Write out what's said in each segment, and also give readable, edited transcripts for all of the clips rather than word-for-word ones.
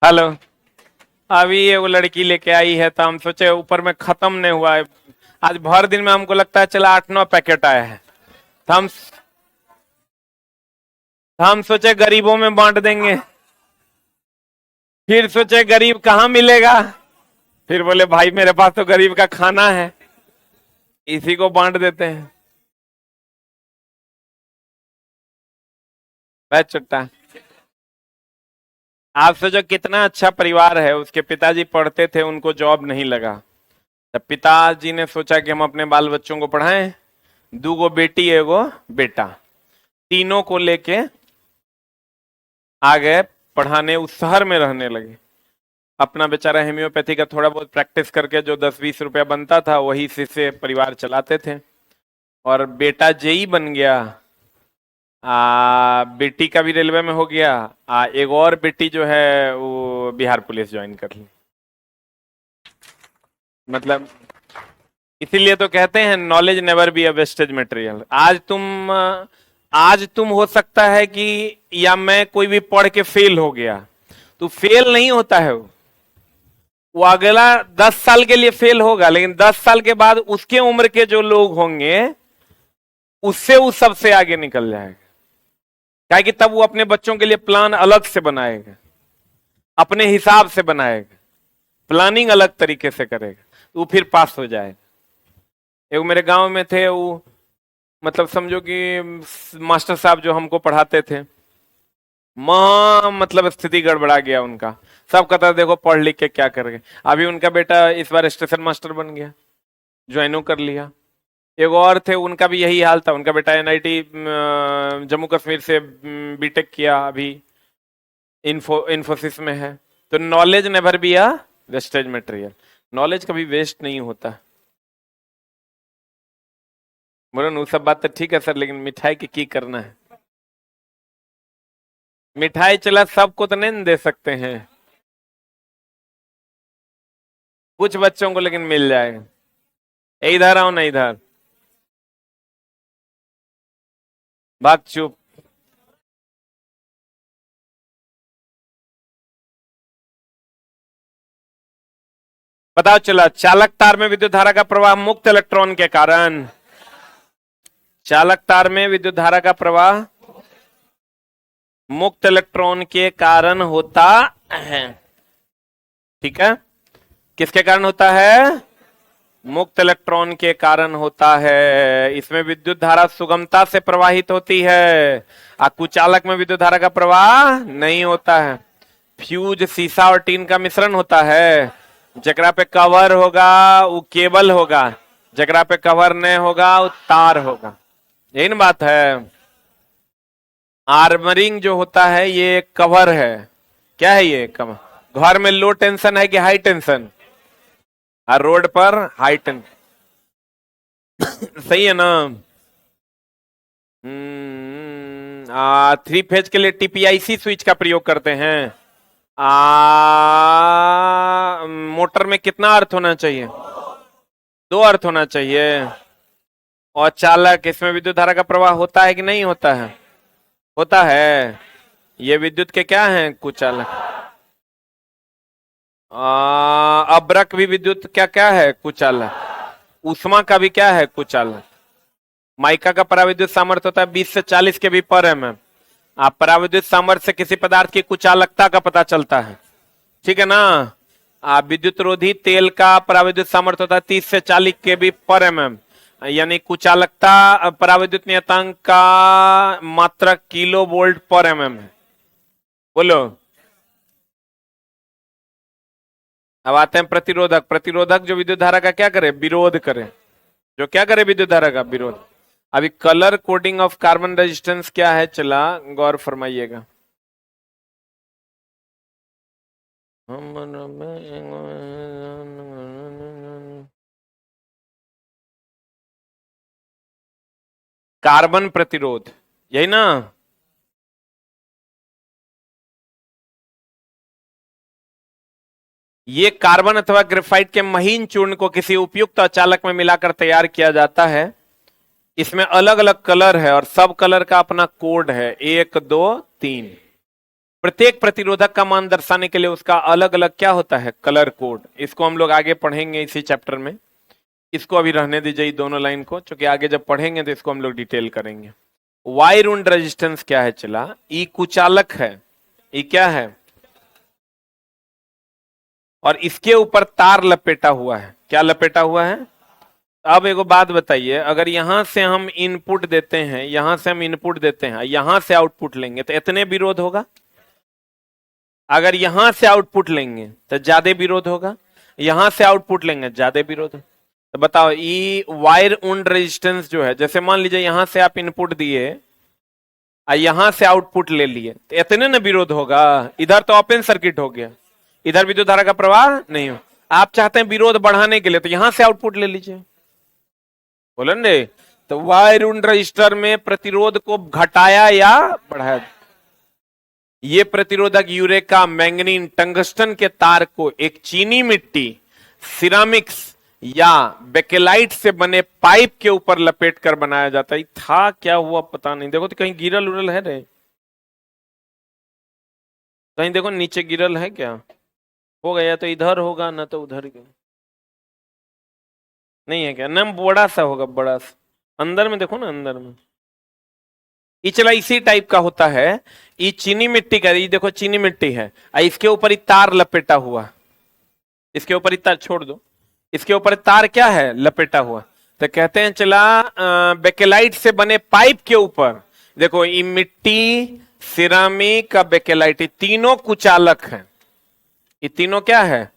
Hello. अभी ये वो लड़की लेके आई है तो हम सोचे ऊपर में खत्म नहीं हुआ है। आज भर दिन में हमको लगता है चला 8-9 पैकेट आया है। तो हम सोचे गरीबों में बांट देंगे। फिर सोचे गरीब कहाँ मिलेगा। फिर बोले भाई मेरे पास तो गरीब का खाना है, इसी को बांट देते हैं। वह चुट्टा। आप सोचो कितना अच्छा परिवार है। उसके पिताजी पढ़ते थे, उनको जॉब नहीं लगा। तब पिताजी ने सोचा कि हम अपने बाल बच्चों को पढ़ाएं। 2 बेटी एगो बेटा, तीनों को लेके आ गए पढ़ाने। उस शहर में रहने लगे। अपना बेचारा हेम्योपैथी का थोड़ा बहुत प्रैक्टिस करके जो 10-20 रुपया बनता था वही से परिवार चलाते थे। और बेटा जेई बन गया। बेटी का भी रेलवे में हो गया। एक और बेटी जो है वो बिहार पुलिस ज्वाइन कर ली। मतलब इसीलिए तो कहते हैं knowledge never be a wastage material. आज तुम हो सकता है कि या मैं कोई भी पढ़ के फेल हो गया, तो फेल नहीं होता है वो अगला 10 साल के लिए फेल होगा, लेकिन 10 साल के बाद उसके उम्र के जो लोग होंगे उससे वो सबसे आगे निकल जाएगा। क्या कि तब वो अपने बच्चों के लिए प्लान अलग से बनाएगा, अपने हिसाब से बनाएगा, प्लानिंग अलग तरीके से करेगा, तो वो फिर पास हो जाएगा। एक मेरे गांव में थे वो, मतलब समझो कि मास्टर साहब जो हमको पढ़ाते थे, मतलब स्थिति गड़बड़ा गया उनका। सब कहता देखो पढ़ लिख के क्या करेंगे। अभी उनका बेटा इस बार स्टेशन मास्टर बन गया, ज्वाइनो कर लिया। एक और थे, उनका भी यही हाल था। उनका बेटा एनआईटी जम्मू कश्मीर से बीटेक किया, अभी इन्फोसिस में है। तो knowledge never be a wastage material. Knowledge कभी वेस्ट नहीं होता। बोलो वो सब बात तो ठीक है सर, लेकिन मिठाई की करना है। मिठाई चला सबको तो नहीं दे सकते हैं, कुछ बच्चों को लेकिन मिल जाएगा। इधर आओ ना, इधर भाग चुप। बताओ चला, चालक तार में विद्युत धारा का प्रवाह मुक्त इलेक्ट्रॉन के कारण, चालक तार में विद्युत धारा का प्रवाह मुक्त इलेक्ट्रॉन के कारण होता है। ठीक है, किसके कारण होता है? मुक्त इलेक्ट्रॉन के कारण होता है। इसमें विद्युत धारा सुगमता से प्रवाहित होती है और कुचालक में विद्युत धारा का प्रवाह नहीं होता है। फ्यूज शीशा और टीन का मिश्रण होता है। जकरा पे कवर होगा वो केबल होगा, जकरा पे कवर नहीं होगा वो तार होगा। यही ना बात है। आर्मरिंग जो होता है ये कवर है। क्या है ये कवर? घर में लो टेंशन है कि हाई टेंशन? और रोड पर हाई टेंशन। सही है ना? 3 फेज के लिए टीपीआईसी स्विच का प्रयोग करते हैं। मोटर में कितना अर्थ होना चाहिए? 2 अर्थ होना चाहिए। और चालक, इसमें विद्युत धारा का प्रवाह होता है कि नहीं होता है? होता है। ये विद्युत के क्या हैं? कुचालक। अब्रक भी विद्युत क्या क्या है? कुचालक। ऊष्मा का भी क्या है? कुचालक। माइका का पराविद्युत सामर्थ्य होता है 20 से 40 के बी पर एमएम। आप पराविद्युत सामर्थ्य से किसी पदार्थ की कुचालकता का पता चलता है, ठीक है ना? आप विद्युत रोधी तेल का पराविद्युत सामर्थ्य होता है 30 से 40 के बी पर एमएम, यानी कुचालकता पराविद्युत नियतांक का मात्रक किलो वोल्ट पर एमएम है। बोलो। अब आते हैं प्रतिरोधक। प्रतिरोधक जो विद्युत धारा का क्या करे? विरोध करे। जो क्या करे? विद्युत धारा का विरोध। अभी colour coding of carbon resistance क्या है, चला गौर फरमाइएगा। कार्बन प्रतिरोध, यही ना? ये कार्बन अथवा ग्रेफाइट के महीन चूर्ण को किसी उपयुक्त चालक में मिलाकर तैयार किया जाता है। इसमें अलग अलग कलर है और सब कलर का अपना कोड है, 1 2 3। प्रत्येक प्रतिरोधक का मान दर्शाने के लिए उसका अलग अलग क्या होता है, कलर कोड। इसको हम लोग आगे पढ़ेंगे इसी चैप्टर में। इसको अभी रहने दीजिए दोनों लाइन को, क्योंकि आगे जब पढ़ेंगे तो इसको हम लोग डिटेल करेंगे। वायर वुंड रेजिस्टेंस क्या है चला, ई कुचालक है, ई क्या है, और इसके ऊपर तार लपेटा हुआ है। क्या लपेटा हुआ है? अब एगो बात बताइए, अगर यहां से हम इनपुट देते हैं, यहां से हम इनपुट देते हैं, यहां से आउटपुट लेंगे तो इतने विरोध होगा। अगर यहां से आउटपुट लेंगे तो ज्यादा विरोध होगा, यहां से आउटपुट लेंगे ज्यादा विरोध होगा। तो बताओ ये वायर वुंड रेजिस्टेंस जो है, जैसे मान लीजिए यहां से आप इनपुट दिए और यहां से आउटपुट ले लिए तो इतने न विरोध होगा। इधर तो ओपन सर्किट हो गया, इधर विद्युत धारा का प्रवाह नहीं हो। आप चाहते हैं विरोध बढ़ाने के लिए तो यहां से आउटपुट ले लीजिए, बोलेंगे। तो वायर वुंड रजिस्टर में प्रतिरोध को घटाया या बढ़ाया। ये प्रतिरोधक यूरेका, मैंगनीन, टंगस्टन के तार को एक चीनी मिट्टी, सिरामिक्स या बेकेलाइट से बने पाइप के ऊपर लपेट कर बनाया जाता है। था क्या हुआ पता नहीं, देखो तो कहीं गिरल उरल है रे, कहीं देखो नीचे गिरल है क्या, हो गया तो इधर होगा ना तो उधर गया, नहीं है क्या ना, बड़ा सा होगा, बड़ा सा अंदर में देखो ना, अंदर में। ये चला इसी टाइप का होता है। ये चीनी मिट्टी का, ये देखो चीनी मिट्टी है, इसके ऊपर ही तार लपेटा हुआ, इसके ऊपर ही तार, छोड़ दो, इसके ऊपर तार क्या है, लपेटा हुआ। तो कहते हैं चला बेकेलाइट से बने पाइप के ऊपर, देखो ये मिट्टी, सिरामिक का, बेकेलाइट, तीनों कुचालक हैं। ये तीनों क्या है,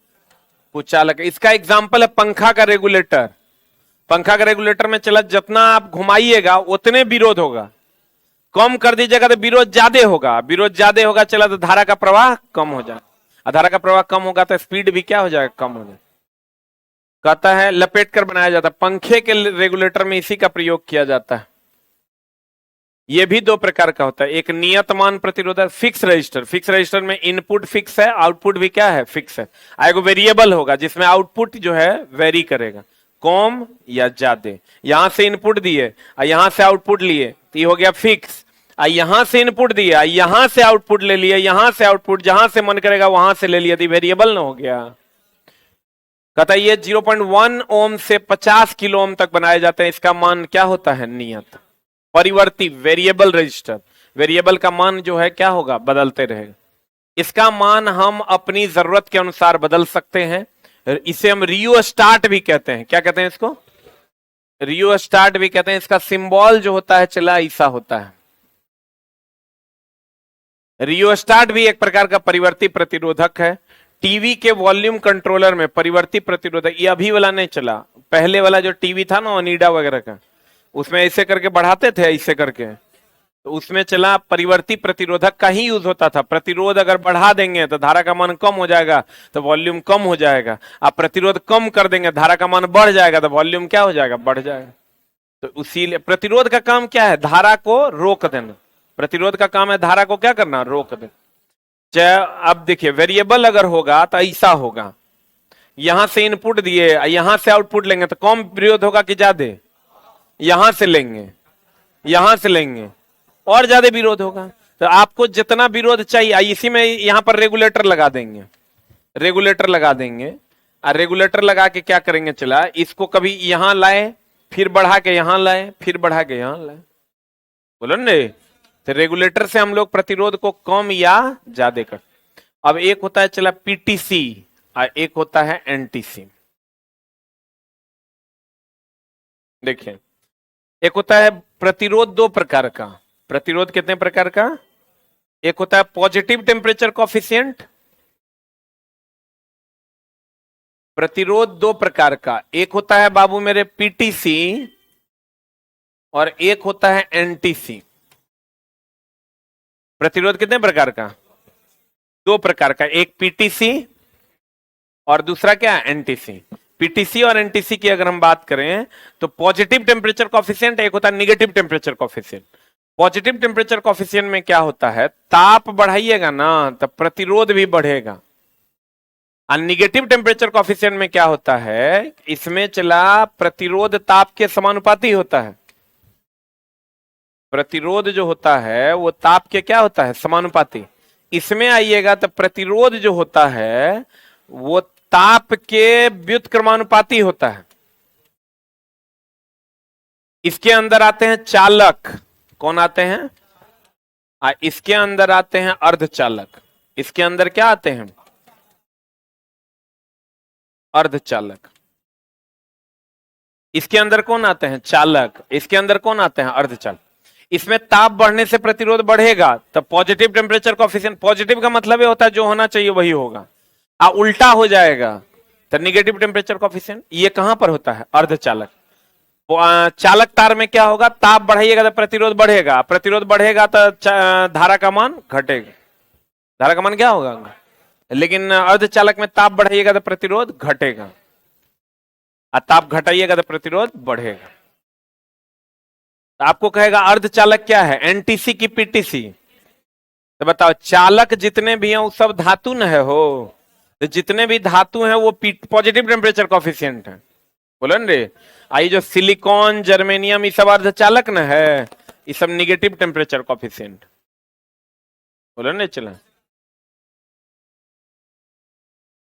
कुचालक। इसका एग्जाम्पल है पंखा का रेगुलेटर। पंखा का रेगुलेटर में चला जितना आप घुमाइएगा उतने विरोध होगा, कम कर दीजिएगा तो विरोध ज्यादा होगा, विरोध ज्यादा होगा चला तो धारा का प्रवाह कम हो जाएगा, धारा का प्रवाह कम होगा तो स्पीड भी क्या हो जाएगा, कम हो जाएगा। कहता है लपेट कर बनाया जाता है, पंखे के रेगुलेटर में इसी का प्रयोग किया जाता है। यह भी दो प्रकार का होता है, एक नियतमान प्रतिरोधक, फिक्स रजिस्टर। फिक्स रजिस्टर में इनपुट फिक्स है, आउटपुट भी क्या है, फिक्स है। एक वेरिएबल होगा जिसमें आउटपुट जो है वेरी करेगा, कम या ज्यादा। यहां से इनपुट दिए और यहां से आउटपुट लिए तो ये हो गया फिक्स। यहां से इनपुट दिया, यहां से आउटपुट ले लिए, यहां से आउटपुट जहां से मन करेगा वहां से ले लिया, तो वेरिएबल ना हो गया। कहता है ये 0.1 ओम से 50 किलो ओम तक बनाए जाते हैं। इसका मान क्या होता है, नियत, परिवर्ती, वेरिएबल रजिस्टर। वेरिएबल का मान जो है क्या होगा, बदलते रहेगा। इसका मान हम अपनी जरूरत के अनुसार बदल सकते हैं। इसे हम रियो स्टार्ट भी कहते हैं। क्या कहते हैं इसको, रियो स्टार्ट भी कहते हैं। इसका सिंबल जो होता है चला ऐसा होता है। रियोस्टाट भी एक प्रकार का परिवर्ती प्रतिरोधक है। टीवी के वॉल्यूम कंट्रोलर में परिवर्ती प्रतिरोधक, ये अभी वाला नहीं चला, पहले वाला जो टीवी था ना ओनिडा वगैरह का, उसमें ऐसे करके बढ़ाते थे, ऐसे करके, तो उसमें चला परिवर्ती प्रतिरोधक का ही यूज होता था। प्रतिरोध अगर बढ़ा देंगे तो धारा का मान कम हो जाएगा, तो वॉल्यूम कम हो जाएगा। आप प्रतिरोध कम कर देंगे, धारा का मान बढ़ जाएगा, तो वॉल्यूम क्या हो जाएगा, बढ़ जाएगा। तो उसी प्रतिरोध का काम क्या है, धारा को रोक देना। प्रतिरोध का काम है धारा को क्या करना, रोक दे। अब देखिए वेरिएबल अगर होगा तो ऐसा होगा, यहां से इनपुट दिए यहां से आउटपुट लेंगे तो कम विरोध होगा कि ज्यादा, यहां से लेंगे, यहां से लेंगे और ज्यादा विरोध होगा। तो आपको जितना विरोध चाहिए, इसी में यहां पर रेगुलेटर लगा देंगे, रेगुलेटर लगा देंगे। और रेगुलेटर लगा के क्या करेंगे, चला इसको कभी यहां लाए, फिर बढ़ा के यहां लाए, फिर बढ़ा के यहां लाए, बोलो ने। तो रेगुलेटर से हम लोग प्रतिरोध को कम या ज्यादा कर। अब एक होता है चला पीटीसी और एक होता है एनटीसी। देखिए एक होता है प्रतिरोध, दो प्रकार का प्रतिरोध। कितने प्रकार का, एक होता है पॉजिटिव टेम्परेचर कोफिशिएंट। प्रतिरोध दो प्रकार का, एक होता है बाबू मेरे पीटीसी और एक होता है एनटीसी। प्रतिरोध कितने प्रकार का, दो प्रकार का, एक पीटीसी और दूसरा क्या, एनटीसी। पीटीसी और एनटीसी की अगर हम बात करें तो पॉजिटिव टेम्परेचर कोफिशिएंट, एक होता है negative temperature coefficient. Positive temperature coefficient में क्या होता है, ताप बढ़ाइएगा ना तो प्रतिरोध भी बढ़ेगा। और निगेटिव टेम्परेचर कोफिशिएंट में क्या होता है, इसमें चला प्रतिरोध ताप के समानुपाती होता है। प्रतिरोध जो होता है वो ताप के क्या होता है, समानुपाती। इसमें आइएगा तो प्रतिरोध जो होता है वो ताप के व्युत्क्रमानुपाती होता है। इसके अंदर आते हैं चालक, कौन आते हैं? इसके अंदर आते हैं अर्धचालक। इसके अंदर क्या आते हैं? अर्धचालक। इसके अंदर कौन आते हैं? चालक। इसके अंदर कौन आते हैं? अर्धचालक। इसमें ताप बढ़ने से प्रतिरोध बढ़ेगा, तो पॉजिटिव टेम्परेचर कोएफिशिएंट, पॉजिटिव का मतलब ये होता है जो होना चाहिए वही होगा, उल्टा हो जाएगा तो निगेटिव टेम्परेचर कोएफिशिएंट। ये कहां पर होता है? अर्धचालक। चालक तार में क्या होगा? ताप बढ़ाइएगा तो प्रतिरोध बढ़ेगा, प्रतिरोध बढ़ेगा तो धारा का मान घटेगा, धारा का मान क्या होगा? लेकिन अर्धचालक में ताप बढ़ाइएगा तो प्रतिरोध घटेगा, और ताप घटाइएगा तो प्रतिरोध बढ़ेगा। तो आपको कहेगा अर्धचालक क्या है, एनटीसी की पीटीसी? तो बताओ, चालक जितने भी हैं वो सब धातु न है हो, तो जितने भी धातु हैं वो पॉजिटिव टेम्परेचर कोएफिशिएंट है, बोलो न रे। आई जो सिलिकॉन, जर्मेनियम, ये सब अर्धचालक न है, ये सब निगेटिव टेम्परेचर कोएफिशिएंट, बोलो न। चला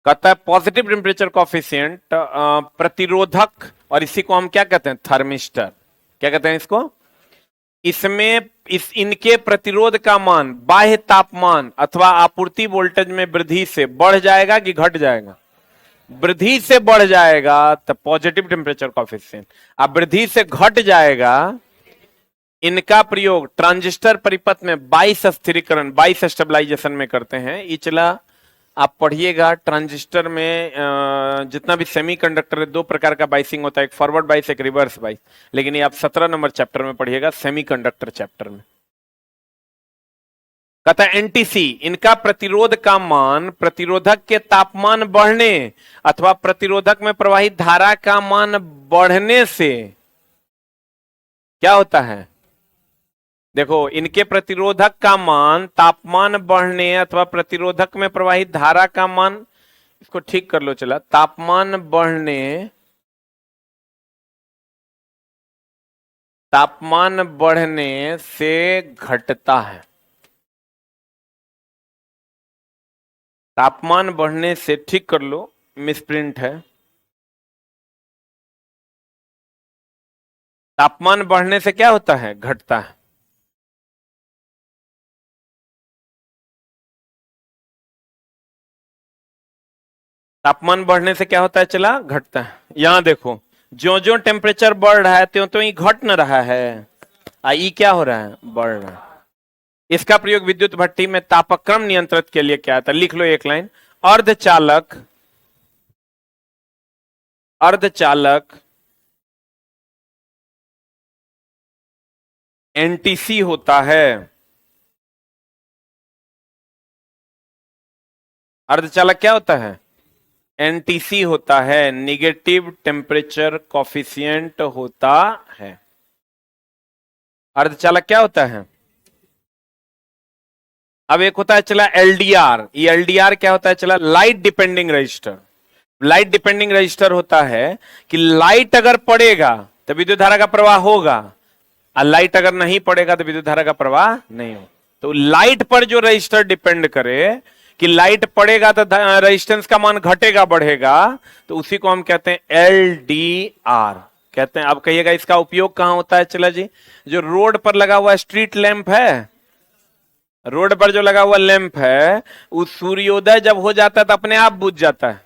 कहता है पॉजिटिव टेम्परेचर कोएफिशिएंट प्रतिरोधक, और इसी को हम क्या कहते हैं? थर्मिस्टर। क्या कहते हैं इसको? इसमें इनके प्रतिरोध का मान बाह्य तापमान अथवा आपूर्ति वोल्टेज में वृद्धि से बढ़ जाएगा कि घट जाएगा? वृद्धि से बढ़ जाएगा तो पॉजिटिव टेम्परेचर कोएफिशिएंट, अब वृद्धि से घट जाएगा। इनका प्रयोग ट्रांजिस्टर परिपथ में 22 स्थिरीकरण, 22 स्टेबलाइजेशन में करते हैं। ये चला आप पढ़िएगा, ट्रांजिस्टर में जितना भी सेमीकंडक्टर है, दो प्रकार का बाइसिंग होता है, एक फॉरवर्ड बाइस, एक रिवर्स बाइस। लेकिन ये आप 17 नंबर चैप्टर में पढ़िएगा, सेमीकंडक्टर चैप्टर में। कहता है एनटीसी, इनका प्रतिरोध का मान प्रतिरोधक के तापमान बढ़ने अथवा प्रतिरोधक में प्रवाहित धारा का मान बढ़ने से क्या होता है? देखो, इनके प्रतिरोधक का मान तापमान बढ़ने अथवा प्रतिरोधक में प्रवाहित धारा का मान, इसको ठीक कर लो चला, तापमान बढ़ने से घटता है। तापमान बढ़ने से, ठीक कर लो, मिसप्रिंट है। तापमान बढ़ने से क्या होता है? घटता है। तापमान बढ़ने से क्या होता है? चला, घटता है। यहां देखो, ज्यो ज्यो टेम्परेचर बढ़ रहा है त्यों त्यों ही घट न रहा है, ई क्या हो रहा है? बढ़ रहा है। इसका प्रयोग विद्युत भट्टी में तापक्रम नियंत्रित के लिए क्या था? लिख लो एक लाइन, अर्धचालक एनटीसी होता है। अर्धचालक क्या होता है? एनटीसी होता है, निगेटिव टेम्परेचर कोएफिशिएंट होता है। अर्धचालक क्या होता है? अब एक होता है चला एलडीआर। ये एलडीआर क्या होता है? चला, light depending register. Light depending register होता है कि लाइट अगर पड़ेगा तो विद्युत धारा का प्रवाह होगा, और लाइट अगर नहीं पड़ेगा तो विद्युत धारा का प्रवाह नहीं हो। तो लाइट पर जो रजिस्टर डिपेंड करे कि लाइट पड़ेगा तो रेजिस्टेंस का मान घटेगा बढ़ेगा, तो उसी को हम कहते हैं एलडीआर कहते हैं। अब कहिएगा इसका उपयोग कहां होता है? चला जी, जो रोड पर लगा हुआ स्ट्रीट लैंप है, रोड पर जो लगा हुआ लैंप है, उस सूर्योदय जब हो जाता है तो अपने आप बुझ जाता है,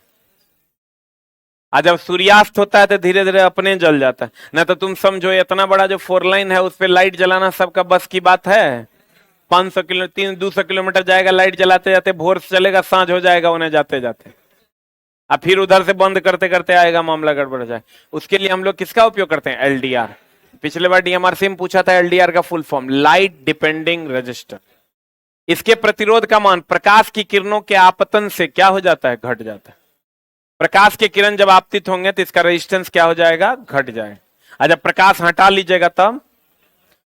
और जब सूर्यास्त होता है तो धीरे धीरे अपने जल जाता है। ना तो तुम समझो इतना बड़ा जो 4 लाइन है उस पर लाइट जलाना सबका बस की बात है? 500 किलो 200 किलोमीटर जाएगा लाइट जलाते जाते, भोर से चलेगा, सांझ हो जाएगा उन्हें जाते जाते, अब फिर उधर से बंद करते करते आएगा, मामला गड़बड़ जाए। उसके लिए हम लोग किसका उपयोग करते हैं? एलडीआर। पिछले बार डीएमआरसी में पूछा था एलडीआर का full form, light depending register. इसके प्रतिरोध का मान प्रकाश की किरणों के आपतन से क्या हो जाता है? घट जाता है। प्रकाश के किरण जब आपतित होंगे तो इसका रेजिस्टेंस क्या हो जाएगा? घट जाएगा। और जब प्रकाश हटा लीजिएगा तब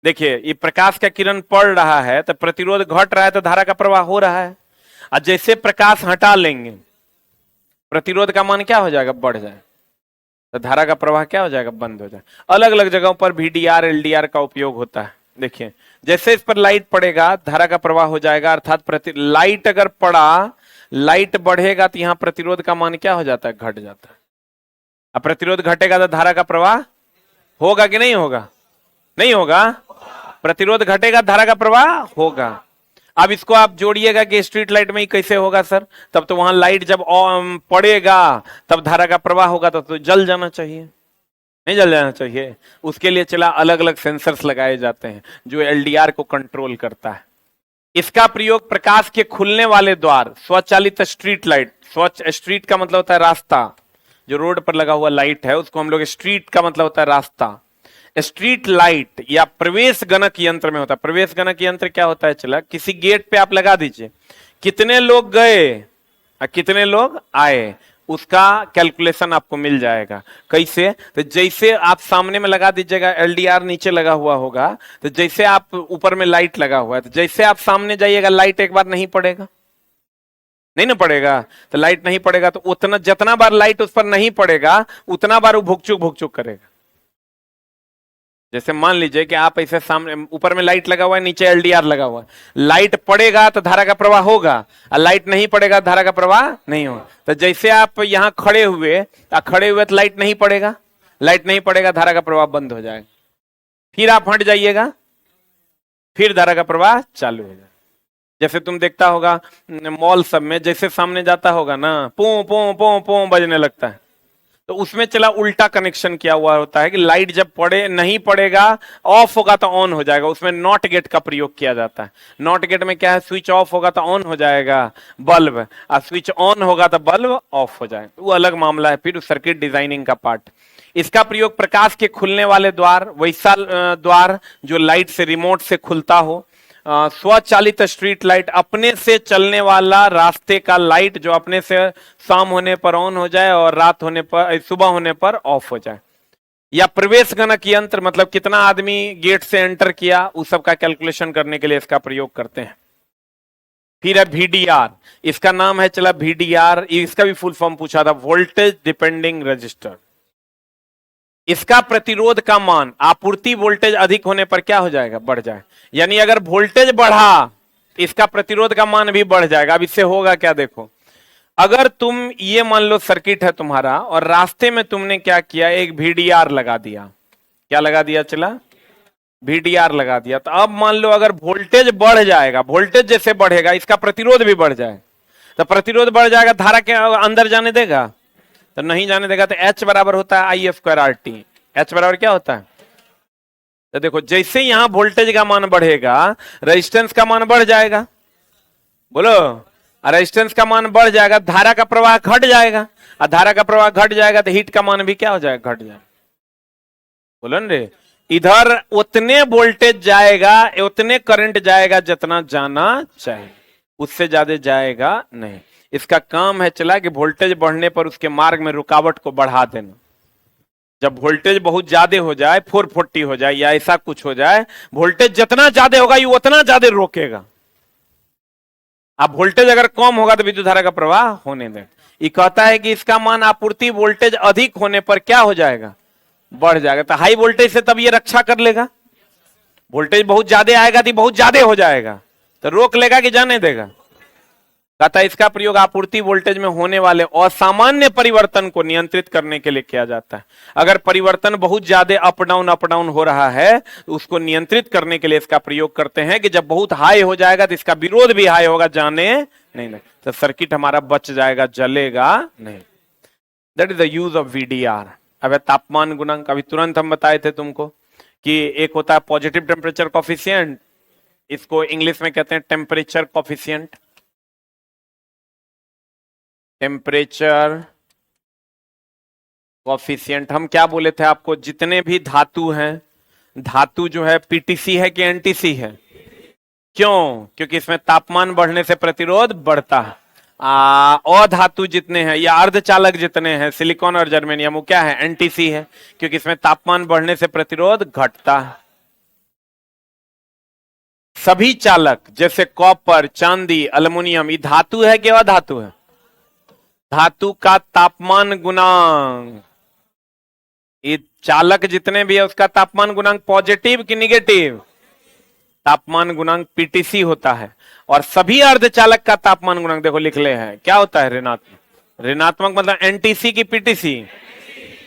देखिए, ये प्रकाश का किरण पड़ रहा है तो प्रतिरोध घट रहा है, तो धारा का प्रवाह हो रहा है। और जैसे प्रकाश हटा लेंगे प्रतिरोध का मान क्या हो जाएगा? बढ़ जाए, तो धारा का प्रवाह क्या हो जाएगा? बंद हो जाए। अलग अलग जगहों पर वीडीआर एलडीआर का उपयोग होता है। देखिए जैसे इस पर लाइट पड़ेगा धारा का प्रवाह हो जाएगा, अर्थात लाइट अगर पड़ा, लाइट बढ़ेगा तो यहां प्रतिरोध का मान क्या हो जाता है, घट जाता है। अब प्रतिरोध घटेगा तो धारा का प्रवाह होगा कि नहीं होगा, नहीं होगा। प्रतिरोध घटेगा धारा का प्रवाह होगा। अब इसको आप जोड़िएगा कि स्ट्रीट लाइट में ही कैसे होगा सर, तब तो वहां लाइट जब पड़ेगा तब धारा का प्रवाह होगा, तो जल जाना चाहिए, नहीं जल जाना चाहिए। उसके लिए चला अलग अलग सेंसर्स लगाए जाते हैं जो एलडीआर को कंट्रोल करता है। इसका प्रयोग प्रकाश के खुलने वाले द्वार, स्वचालित स्ट्रीट लाइट, स्ट्रीट का मतलब होता है रास्ता, जो रोड पर लगा हुआ लाइट है उसको हम लोग स्ट्रीट का मतलब होता है रास्ता। स्ट्रीट लाइट या प्रवेश गणक यंत्र में होता है। प्रवेश गणक यंत्र क्या होता है, चला किसी गेट पे आप लगा दीजिए, कितने लोग गए और कितने लोग आए उसका कैलकुलेशन आपको मिल जाएगा। कैसे, तो जैसे आप सामने में लगा दीजिएगा, एलडीआर नीचे लगा हुआ होगा, तो जैसे आप ऊपर में लाइट लगा हुआ है, तो जैसे आप सामने जाइएगा लाइट एक बार नहीं पड़ेगा, नहीं ना पड़ेगा, तो लाइट नहीं पड़ेगा तो उतना जितना बार लाइट उस पर नहीं पड़ेगा उतना बार वो भुकचुक करेगा। जैसे मान लीजिए कि आप ऐसे सामने ऊपर में लाइट लगा हुआ है, नीचे एलडीआर लगा हुआ है, लाइट पड़ेगा तो धारा का प्रवाह होगा और लाइट नहीं पड़ेगा धारा का प्रवाह नहीं होगा। तो जैसे आप यहां खड़े हुए तो लाइट नहीं पड़ेगा, लाइट नहीं पड़ेगा धारा का प्रवाह बंद हो जाएगा। फिर आप हट जाइएगा, फिर धारा का प्रवाह चालू हो जाएगा। जैसे तुम देखता होगा मॉल सब में, जैसे सामने जाता होगा ना पो पो पो पो बजने लगता है, तो उसमें चला उल्टा कनेक्शन किया हुआ होता है कि लाइट जब पड़े नहीं पड़ेगा, ऑफ होगा तो ऑन हो जाएगा। उसमें नॉट गेट का प्रयोग किया जाता है। नॉट गेट में क्या है, स्विच ऑफ होगा तो ऑन हो जाएगा बल्ब, और स्विच ऑन होगा तो बल्ब ऑफ हो जाएगा। वो अलग मामला है, फिर सर्किट डिजाइनिंग का पार्ट। इसका प्रयोग प्रकाश के खुलने वाले द्वार, वैसा द्वार जो लाइट से रिमोट से खुलता हो, स्वचालित स्ट्रीट लाइट, अपने से चलने वाला रास्ते का लाइट जो अपने से शाम होने पर ऑन हो जाए और रात होने पर, सुबह होने पर ऑफ हो जाए। या प्रवेश गणक यंत्र, मतलब कितना आदमी गेट से एंटर किया उस सब का कैलकुलेशन करने के लिए इसका प्रयोग करते हैं। फिर है VDR, इसका नाम है चला VDR, इसका भी फुल फॉर्म पूछा था, वोल्टेज डिपेंडिंग रजिस्टर। इसका प्रतिरोध का मान आपूर्ति वोल्टेज अधिक होने पर क्या हो जाएगा, बढ़ जाए। यानी अगर वोल्टेज बढ़ा इसका प्रतिरोध का मान भी बढ़ जाएगा। अब इससे होगा क्या, देखो अगर तुम ये मान लो सर्किट है तुम्हारा और रास्ते में तुमने क्या किया, एक VDR लगा दिया, क्या लगा दिया, चला VDR लगा दिया, तो अब मान लो अगर वोल्टेज बढ़ जाएगा, वोल्टेज जैसे बढ़ेगा इसका प्रतिरोध भी बढ़ जाएगा, तो प्रतिरोध बढ़ जाएगा, धारा के अंदर जाने देगा, तो नहीं जाने देगा। तो H बराबर होता है I²RT। H बराबर क्या होता है, तो देखो जैसे यहां वोल्टेज का मान बढ़ेगा रेजिस्टेंस का मान बढ़ जाएगा, बोलो, रेजिस्टेंस का मान बढ़ जाएगा, धारा का प्रवाह घट जाएगा, और धारा का प्रवाह घट जाएगा तो हीट का मान भी क्या हो जाएगा, घट जाएगा। बोलो न रे, इधर उतने वोल्टेज जाएगा, उतने करंट जाएगा जितना जाना चाहिए, उससे ज्यादा जाएगा नहीं। इसका काम है चला कि वोल्टेज बढ़ने पर उसके मार्ग में रुकावट को बढ़ा देना। जब वोल्टेज बहुत ज्यादा हो जाए, 440 हो जाए या ऐसा कुछ हो जाए, वोल्टेज जितना ज्यादा होगा ये उतना ज्यादा रोकेगा। अब वोल्टेज अगर कम होगा तो विद्युत धारा का प्रवाह होने दे। ये कहता है कि इसका मान आपूर्ति वोल्टेज अधिक होने पर क्या हो जाएगा, बढ़ जाएगा। तो हाई वोल्टेज से तब ये रक्षा कर लेगा, वोल्टेज बहुत ज्यादा आएगा तो बहुत ज्यादा हो जाएगा, तो रोक लेगा कि जाने देगा। कहता है इसका प्रयोग आपूर्ति वोल्टेज में होने वाले असामान्य परिवर्तन को नियंत्रित करने के लिए किया जाता है। अगर परिवर्तन बहुत ज्यादा अप डाउन हो रहा है तो उसको नियंत्रित करने के लिए इसका प्रयोग करते हैं कि जब बहुत हाई हो जाएगा तो इसका विरोध भी हाई होगा, जाने नहीं दे, तो सर्किट हमारा बच जाएगा, जलेगा नहीं। That is the use of VDR। अब तापमान गुणांक अभी तुरंत हम बताए थे तुमको कि एक होता है पॉजिटिव टेम्परेचर कॉफिशिएंट, इसको इंग्लिश में कहते हैं टेम्परेचर कॉफिशिएंट। टेम्परेचर कॉफिशिएंट, हम क्या बोले थे आपको, जितने भी धातु हैं, धातु जो है PTC है कि NTC है, क्यों, क्योंकि इसमें तापमान बढ़ने से प्रतिरोध बढ़ता है। अधातु जितने हैं या अर्धचालक जितने हैं, सिलिकॉन और जर्मेनियम, वो क्या है, NTC है, क्योंकि इसमें तापमान बढ़ने से प्रतिरोध घटता है। सभी चालक जैसे कॉपर, चांदी, एल्युमिनियम, ये धातु है कि अधातु है, धातु का तापमान गुणांक, ये चालक जितने भी है उसका तापमान गुणांक पॉजिटिव कि निगेटिव, तापमान गुणांक पीटीसी होता है, और सभी अर्धचालक का तापमान गुणांक देखो लिख ले हैं क्या होता है, ऋणात्मक। ऋणात्मक मतलब एनटीसी की पीटीसी।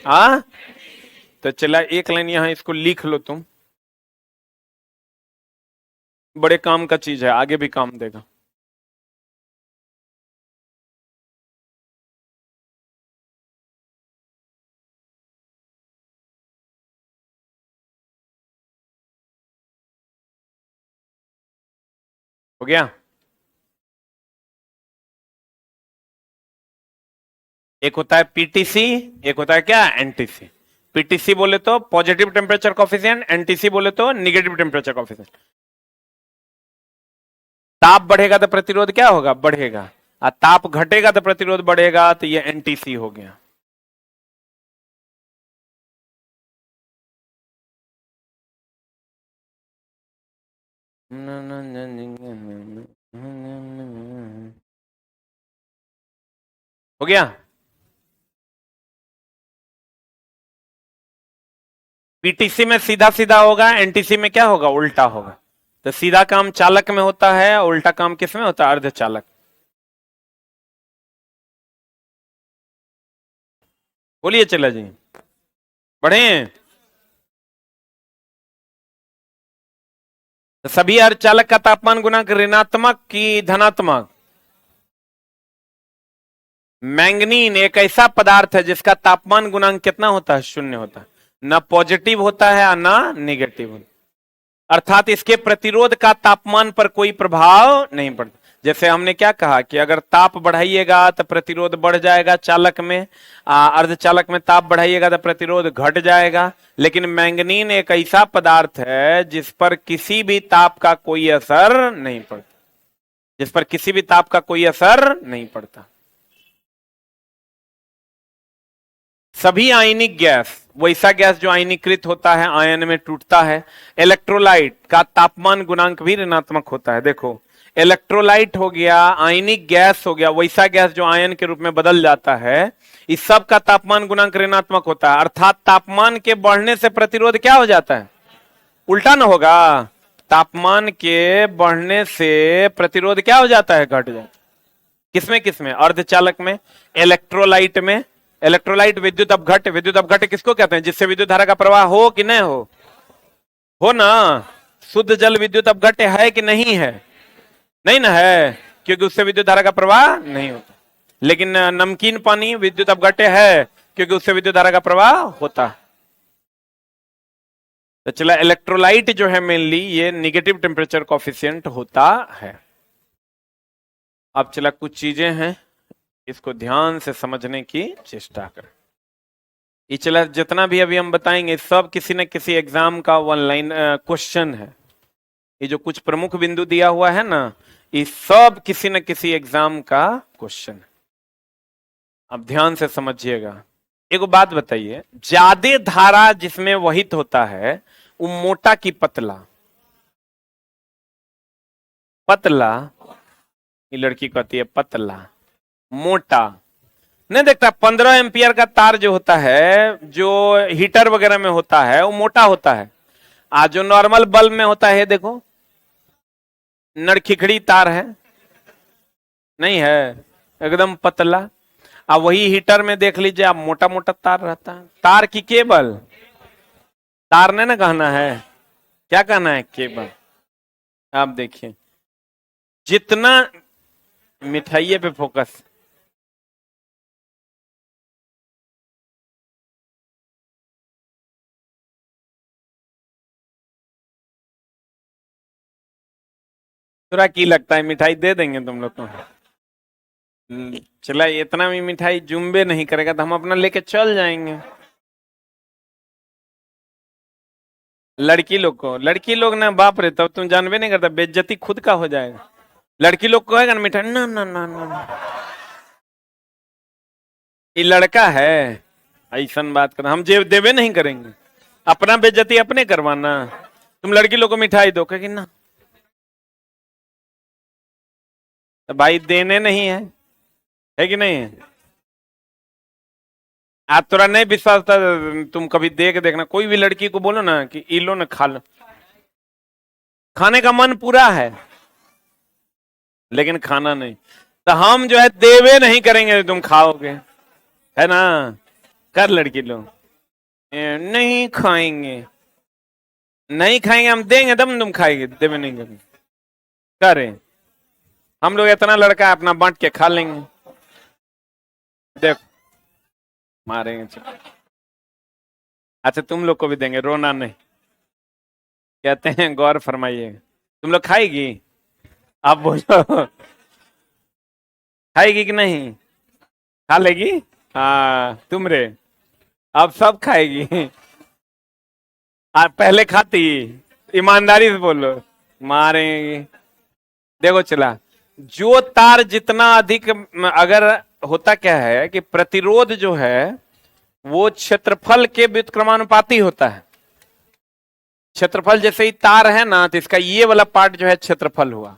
हाँ, तो चला एक लाइन यहां इसको लिख लो तुम, बड़े काम का चीज है, आगे भी काम देगा। हो गया। एक होता है पीटीसी, एक होता है क्या, एनटीसी। पीटीसी बोले तो पॉजिटिव टेम्परेचर कॉफिशिएंट, एनटीसी बोले तो निगेटिव टेम्परेचर कॉफिशिएंट। ताप बढ़ेगा तो प्रतिरोध क्या होगा, बढ़ेगा, और ताप घटेगा तो प्रतिरोध बढ़ेगा, तो ये एनटीसी हो गया। हो गया। पीटीसी में सीधा सीधा होगा, एनटीसी में क्या होगा, उल्टा होगा। तो सीधा काम चालक में होता है और उल्टा काम किस में होता है, अर्धचालक। बोलिए चला जी, बढ़े। तो सभी अर्धचालक का तापमान गुणांक ऋणात्मक की धनात्मक। मैंगनीन एक ऐसा पदार्थ है जिसका तापमान गुणांक कितना होता है, शून्य होता है, ना पॉजिटिव होता है ना निगेटिव होता है। अर्थात इसके प्रतिरोध का तापमान पर कोई प्रभाव नहीं पड़ता। जैसे हमने क्या कहा कि अगर ताप बढ़ाइएगा तो प्रतिरोध बढ़ जाएगा चालक में, अर्धचालक में ताप बढ़ाइएगा तो प्रतिरोध घट जाएगा। लेकिन मैंगनीन एक ऐसा पदार्थ है जिस पर किसी भी ताप का कोई असर नहीं पड़ता, जिस पर किसी भी ताप का कोई असर नहीं पड़ता। सभी आयनिक गैस, वैसा गैस जो आयनीकृत होता है, आयन में टूटता है। इलेक्ट्रोलाइट का तापमान गुणांक भी ऋणात्मक होता है। देखो, इलेक्ट्रोलाइट हो गया, आयनिक गैस हो गया, वैसा गैस जो आयन के रूप में बदल जाता है, इस सब का तापमान गुणांक ऋणात्मक होता है। अर्थात तापमान के बढ़ने से प्रतिरोध क्या हो जाता है, उल्टा ना होगा। तापमान के बढ़ने से प्रतिरोध क्या हो जाता है, घट जाता है। किसमें किसमें, अर्धचालक में, इलेक्ट्रोलाइट में। इलेक्ट्रोलाइट विद्युत अपघट्य, विद्युत अपघट्य किसको कहते हैं, जिससे विद्युत धारा का प्रवाह हो कि नहीं हो ना। शुद्ध जल विद्युत अपघट्य है कि नहीं है, नहीं ना है, क्योंकि उससे विद्युत धारा का प्रवाह नहीं होता। लेकिन नमकीन पानी विद्युत अपघट्य है, क्योंकि उससे विद्युत धारा का प्रवाह होता है। तो चला, इलेक्ट्रोलाइट जो है मेनली ये निगेटिव टेम्परेचर कॉफिशिएंट होता है। अब चला कुछ चीजें हैं, इसको ध्यान से समझने की चेष्टा करें। ये चला जितना भी अभी हम बताएंगे सब किसी न किसी एग्जाम का वन लाइन क्वेश्चन है। ये जो कुछ प्रमुख बिंदु दिया हुआ है ना, ये सब किसी न किसी एग्जाम का क्वेश्चन है। अब ध्यान से समझिएगा। एक बात बताइए, ज्यादा धारा जिसमें वहित होता है वो मोटा की पतला, पतला, ये लड़की कहती है पतला, मोटा नहीं देखता। 15 एम्पियर का तार जो होता है, जो हीटर वगैरह में होता है, वो मोटा होता है। आज जो नॉर्मल बल्ब में होता है, देखो नरखिखड़ी तार है, नहीं है, एकदम पतला। अब वही हीटर में देख लीजिए आप, मोटा मोटा तार रहता है। तार की केबल, तार ने ना कहना है, क्या कहना है, केबल। आप देखिए, जितना मिठाइये पे फोकस, थोड़ा की लगता है मिठाई दे देंगे तुम लोग को। चला, इतना भी मिठाई जुम्बे नहीं करेगा तो हम अपना लेके चल जाएंगे। लड़की लोग को, लड़की लोग ना बाप रे, तब तुम जानबे नहीं करता, बेइज्जती खुद का हो जाएगा। लड़की लोग कहेगा ना मिठाई, ना ना ना ना, ये लड़का है, ऐसा बात कर, हम जेब देवे नहीं करेंगे, अपना बेइज्जती अपने करवाना। तुम लड़की लोग को मिठाई दो, कहेगी ना, तो भाई देने नहीं है कि नहीं है। आज थोड़ा नहीं विश्वास था, तुम कभी दे के देखना, कोई भी लड़की को बोलो ना कि ई लो ना, खा लो, खाने का मन पूरा है लेकिन खाना नहीं, तो हम जो है देवे नहीं करेंगे, तुम खाओगे, है ना। कर लड़की लोग नहीं खाएंगे, नहीं खाएंगे, हम देंगे तब तुम खाएंगे, देवे नहीं करेंगे। करे हम लोग इतना लड़का है अपना बांट के खा लेंगे। देखो मारेंगे। अच्छा तुम लोग को भी देंगे, रोना नहीं। कहते हैं गौर फरमाइए, तुम लोग खाएगी, आप बोलो खाएगी कि नहीं? खा लेगी। हाँ तुम रे, अब सब खाएगी। आप पहले खाती, ईमानदारी से बोलो। मारेंगे। देखो चला, जो तार जितना अधिक, अगर होता क्या है कि प्रतिरोध जो है वो क्षेत्रफल के व्युत्क्रमानुपाती होता है। क्षेत्रफल जैसे ही तार है ना, तो इसका ये वाला पार्ट जो है क्षेत्रफल हुआ,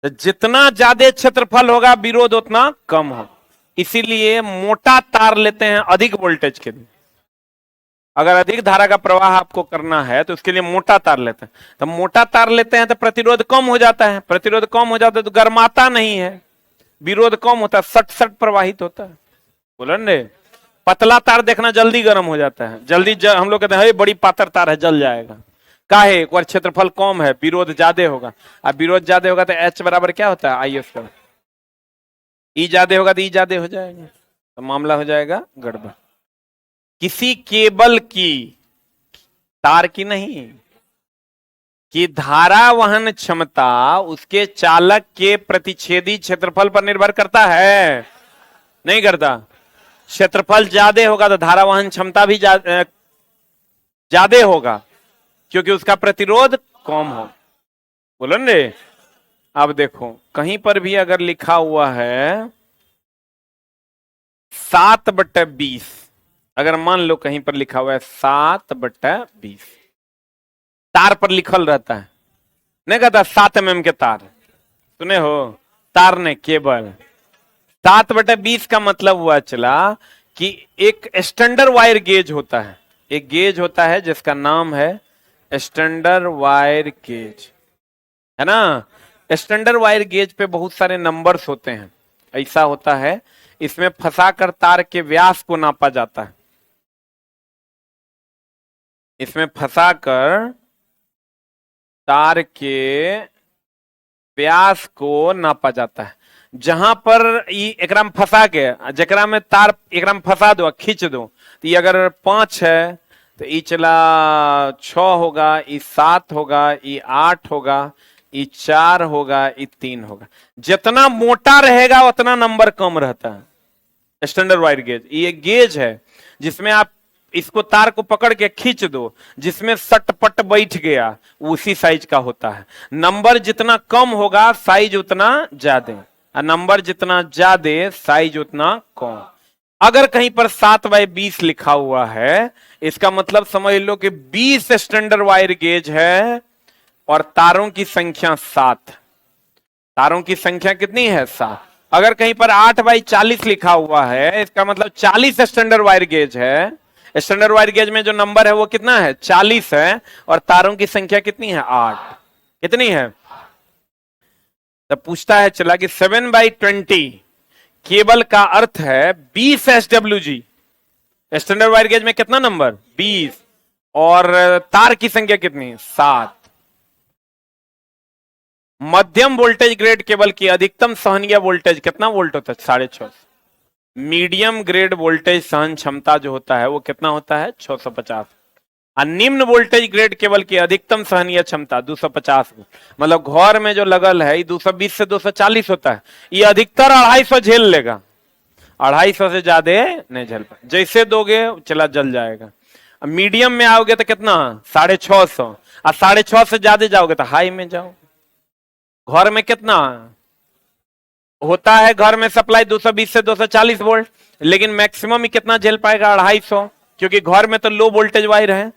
तो जितना ज्यादा क्षेत्रफल होगा विरोध उतना कम हो। इसीलिए मोटा तार लेते हैं अधिक वोल्टेज के लिए। अगर अधिक धारा का प्रवाह आपको करना है तो उसके लिए मोटा तार लेते हैं। तो मोटा तार लेते हैं तो प्रतिरोध कम हो जाता है, प्रतिरोध कम हो जाता है तो गर्माता नहीं है, विरोध कम होता है, सट सट प्रवाहित होता है। बोलो ने, पतला तार देखना जल्दी गर्म हो जाता है, जल्दी हम लोग कहते हैं बड़ी पातर तार है जल जाएगा, काहे? एक बार क्षेत्रफल कम है, विरोध ज्यादा होगा। अब विरोध ज्यादा होगा तो एच बराबर क्या होता है, आई स्क्वायर। ई ज्यादा होगा तो ई ज्यादा हो जाएगा, तो मामला हो जाएगा गड़बड़। किसी केबल की, तार की नहीं, कि धारा वहन क्षमता उसके चालक के प्रतिच्छेदी क्षेत्रफल पर निर्भर करता है? नहीं करता। क्षेत्रफल ज्यादा होगा तो धारा वहन क्षमता भी ज्यादा होगा, क्योंकि उसका प्रतिरोध कम हो। बोलो ने। अब देखो कहीं पर भी अगर लिखा हुआ है 7/20, अगर मान लो कहीं पर लिखा हुआ है 7/20, तार पर लिखल रहता है, नहीं कहता 7 mm के तार, सुने हो? तार ने केबल 7/20 का मतलब हुआ चला कि एक स्टैंडर्ड वायर गेज होता है, एक गेज होता है जिसका नाम है स्टैंडर्ड वायर गेज, है ना। स्टैंडर्ड वायर गेज पे बहुत सारे नंबर्स होते हैं। ऐसा होता है, इसमें फंसाकर तार के व्यास को नापा जाता है, इसमें फंसाकर तार के व्यास को नापा जाता है। जहां पर एकरा में फंसा के, जकरा में तार एकरा में फंसा दो, खींच दो, तो ये अगर 5 है तो ये चला 6 होगा, ये 7 होगा, ये 8 होगा, ये 4 होगा, ये 3 होगा। जितना मोटा रहेगा उतना नंबर कम रहता है। स्टैंडर्ड वायर गेज ये गेज है जिसमें आप इसको तार को पकड़ के खींच दो, जिसमें सटपट बैठ गया, उसी साइज का होता है। नंबर जितना कम होगा साइज उतना ज्यादा, और नंबर जितना ज्यादा साइज उतना कम। अगर कहीं पर 7/20 लिखा हुआ है, इसका मतलब समझ लो कि 20 स्टैंडर्ड वायर गेज है और तारों की संख्या 7। तारों की संख्या कितनी है? 7। अगर कहीं पर 8/40 लिखा हुआ है, इसका मतलब 40 स्टैंडर्ड वायर गेज है। स्टैंडर्ड वायर गेज में जो नंबर है वो कितना है? 40 है, और तारों की संख्या कितनी है? 8। कितनी है? तब पूछता है चला कि 7/20 केबल का अर्थ है 20 SWG। स्टैंडर्ड वायर गेज में कितना नंबर? 20, और तार की संख्या कितनी? 7। मध्यम वोल्टेज ग्रेड केबल की अधिकतम सहनीय वोल्टेज कितना वोल्ट होता है? 650। मीडियम ग्रेड वोल्टेज सहन क्षमता जो होता है वो कितना होता है? 650। और निम्न वोल्टेज ग्रेड केबल की अधिकतम सहनीय क्षमता 250। मतलब घर में जो लगल है 220 से 240 होता है, ये अधिकतर 250 झेल लेगा, 250 से ज्यादा नहीं झेल पाए। जैसे दोगे चला जल जाएगा। मीडियम में आओगे तो कितना? 650, और 650 से ज्यादा जाओगे तो हाई में जाओ। घर में कितना होता है? घर में सप्लाई 220 से 240 वोल्ट, लेकिन मैक्सिमम ही कितना झेल पाएगा? 250, क्योंकि घर में तो लो वोल्टेज वायर है।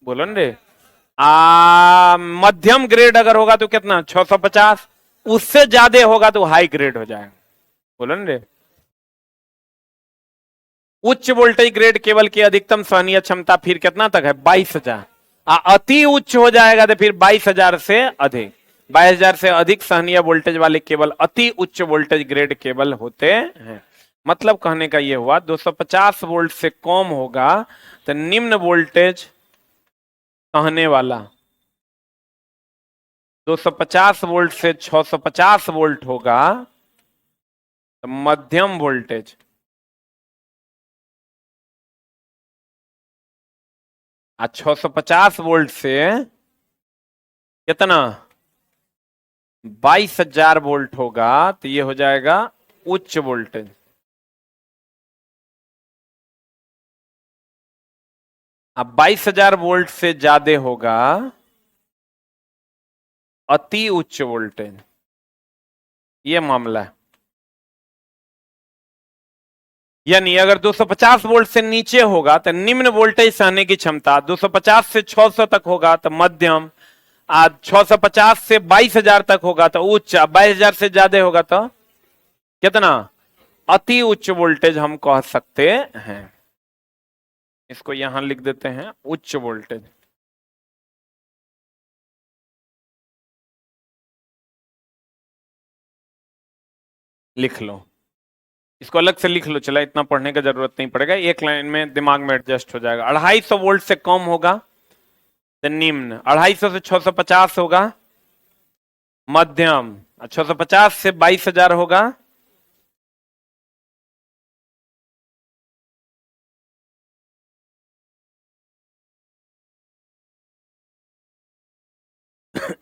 बोलो न रे। मध्यम ग्रेड अगर होगा तो कितना? 650, उससे ज्यादा होगा तो हाई ग्रेड हो जाएगा। बोलो न रे। उच्च वोल्टेज ग्रेड केबल की अधिकतम सहनीय क्षमता फिर कितना तक है? 22,000, अति उच्च हो जाएगा तो फिर 22,000 से अधिक। 22,000 से अधिक सहनीय वोल्टेज वाले केबल अति उच्च वोल्टेज ग्रेड केबल होते हैं। मतलब कहने का यह हुआ 250 वोल्ट से कम होगा तो निम्न वोल्टेज सहने वाला, 250 वोल्ट से 650 वोल्ट होगा तो मध्यम वोल्टेज, 650 वोल्ट से कितना 22,000 वोल्ट होगा तो ये हो जाएगा उच्च वोल्टेज। अब 22,000 वोल्ट से ज्यादा होगा अति उच्च वोल्टेज, ये मामला है। यानी अगर 250 वोल्ट से नीचे होगा तो निम्न वोल्टेज सहने की क्षमता, 250 से 600 तक होगा तो मध्यम, 650 से 22,000 तक होगा तो उच्च, 22,000 से ज्यादा होगा तो कितना अति उच्च वोल्टेज हम कह सकते हैं। इसको यहां लिख देते हैं उच्च वोल्टेज। लिख लो, इसको अलग से लिख लो, चला इतना पढ़ने का जरूरत नहीं पड़ेगा, एक लाइन में दिमाग में एडजस्ट हो जाएगा। 250 वोल्ट से कम होगा तो निम्न, 250 से 650 होगा मध्यम, 650 से 22,000 होगा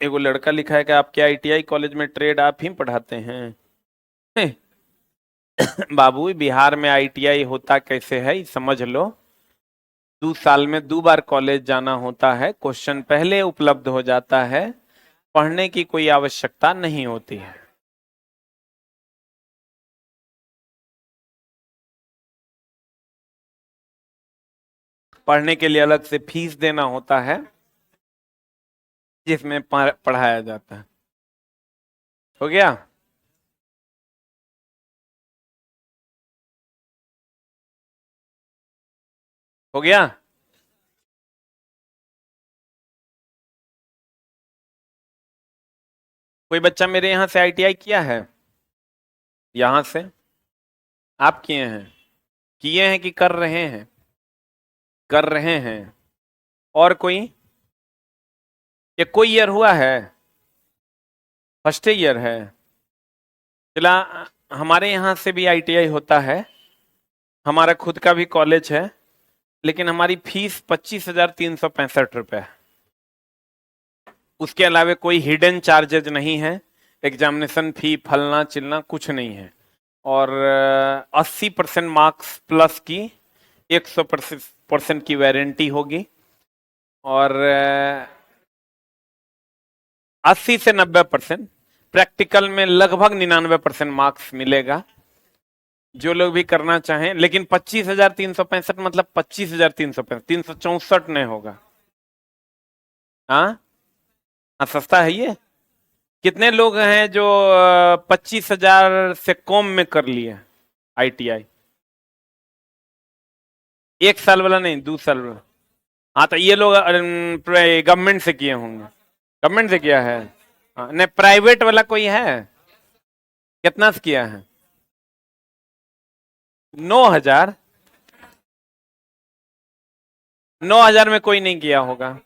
एगो लड़का लिखा है कि आपके ITI कॉलेज में ट्रेड आप ही पढ़ाते हैं? बाबू बिहार में ITI होता कैसे है समझ लो। 2 साल में 2 बार कॉलेज जाना होता है, क्वेश्चन पहले उपलब्ध हो जाता है, पढ़ने की कोई आवश्यकता नहीं होती है। पढ़ने के लिए अलग से फीस देना होता है जिसमें पढ़ाया जाता है। हो गया? हो गया? कोई बच्चा मेरे यहां से ITI किया है? यहां से आप किए हैं? किए हैं कि कर रहे हैं? कर रहे हैं। और कोई? ये कोई ईयर हुआ है? फर्स्ट ईयर है। चला, हमारे यहाँ से भी ITI होता है, हमारा खुद का भी कॉलेज है, लेकिन हमारी फीस 25,365 रुपए है। उसके अलावा कोई हिडन चार्जेज नहीं है, एग्जामिनेशन फी फलना चिलना कुछ नहीं है। और 80% मार्क्स प्लस की 100% की वारंटी होगी, और 80 से 90%, प्रैक्टिकल में लगभग 99% मार्क्स मिलेगा जो लोग भी करना चाहें। लेकिन 25,365 मतलब 25,365, 364 नहीं होगा। हाँ सस्ता है ये। कितने लोग हैं जो 25,000 से कम में कर लिए ITI? 1 साल वाला नहीं, 2 साल वाला। हाँ तो ये लोग गवर्नमेंट से किए होंगे। गवर्नमेंट से किया है? हाँ, नहीं प्राइवेट वाला कोई है? कितना से किया है? 9,000? 9,000 में कोई नहीं किया होगा।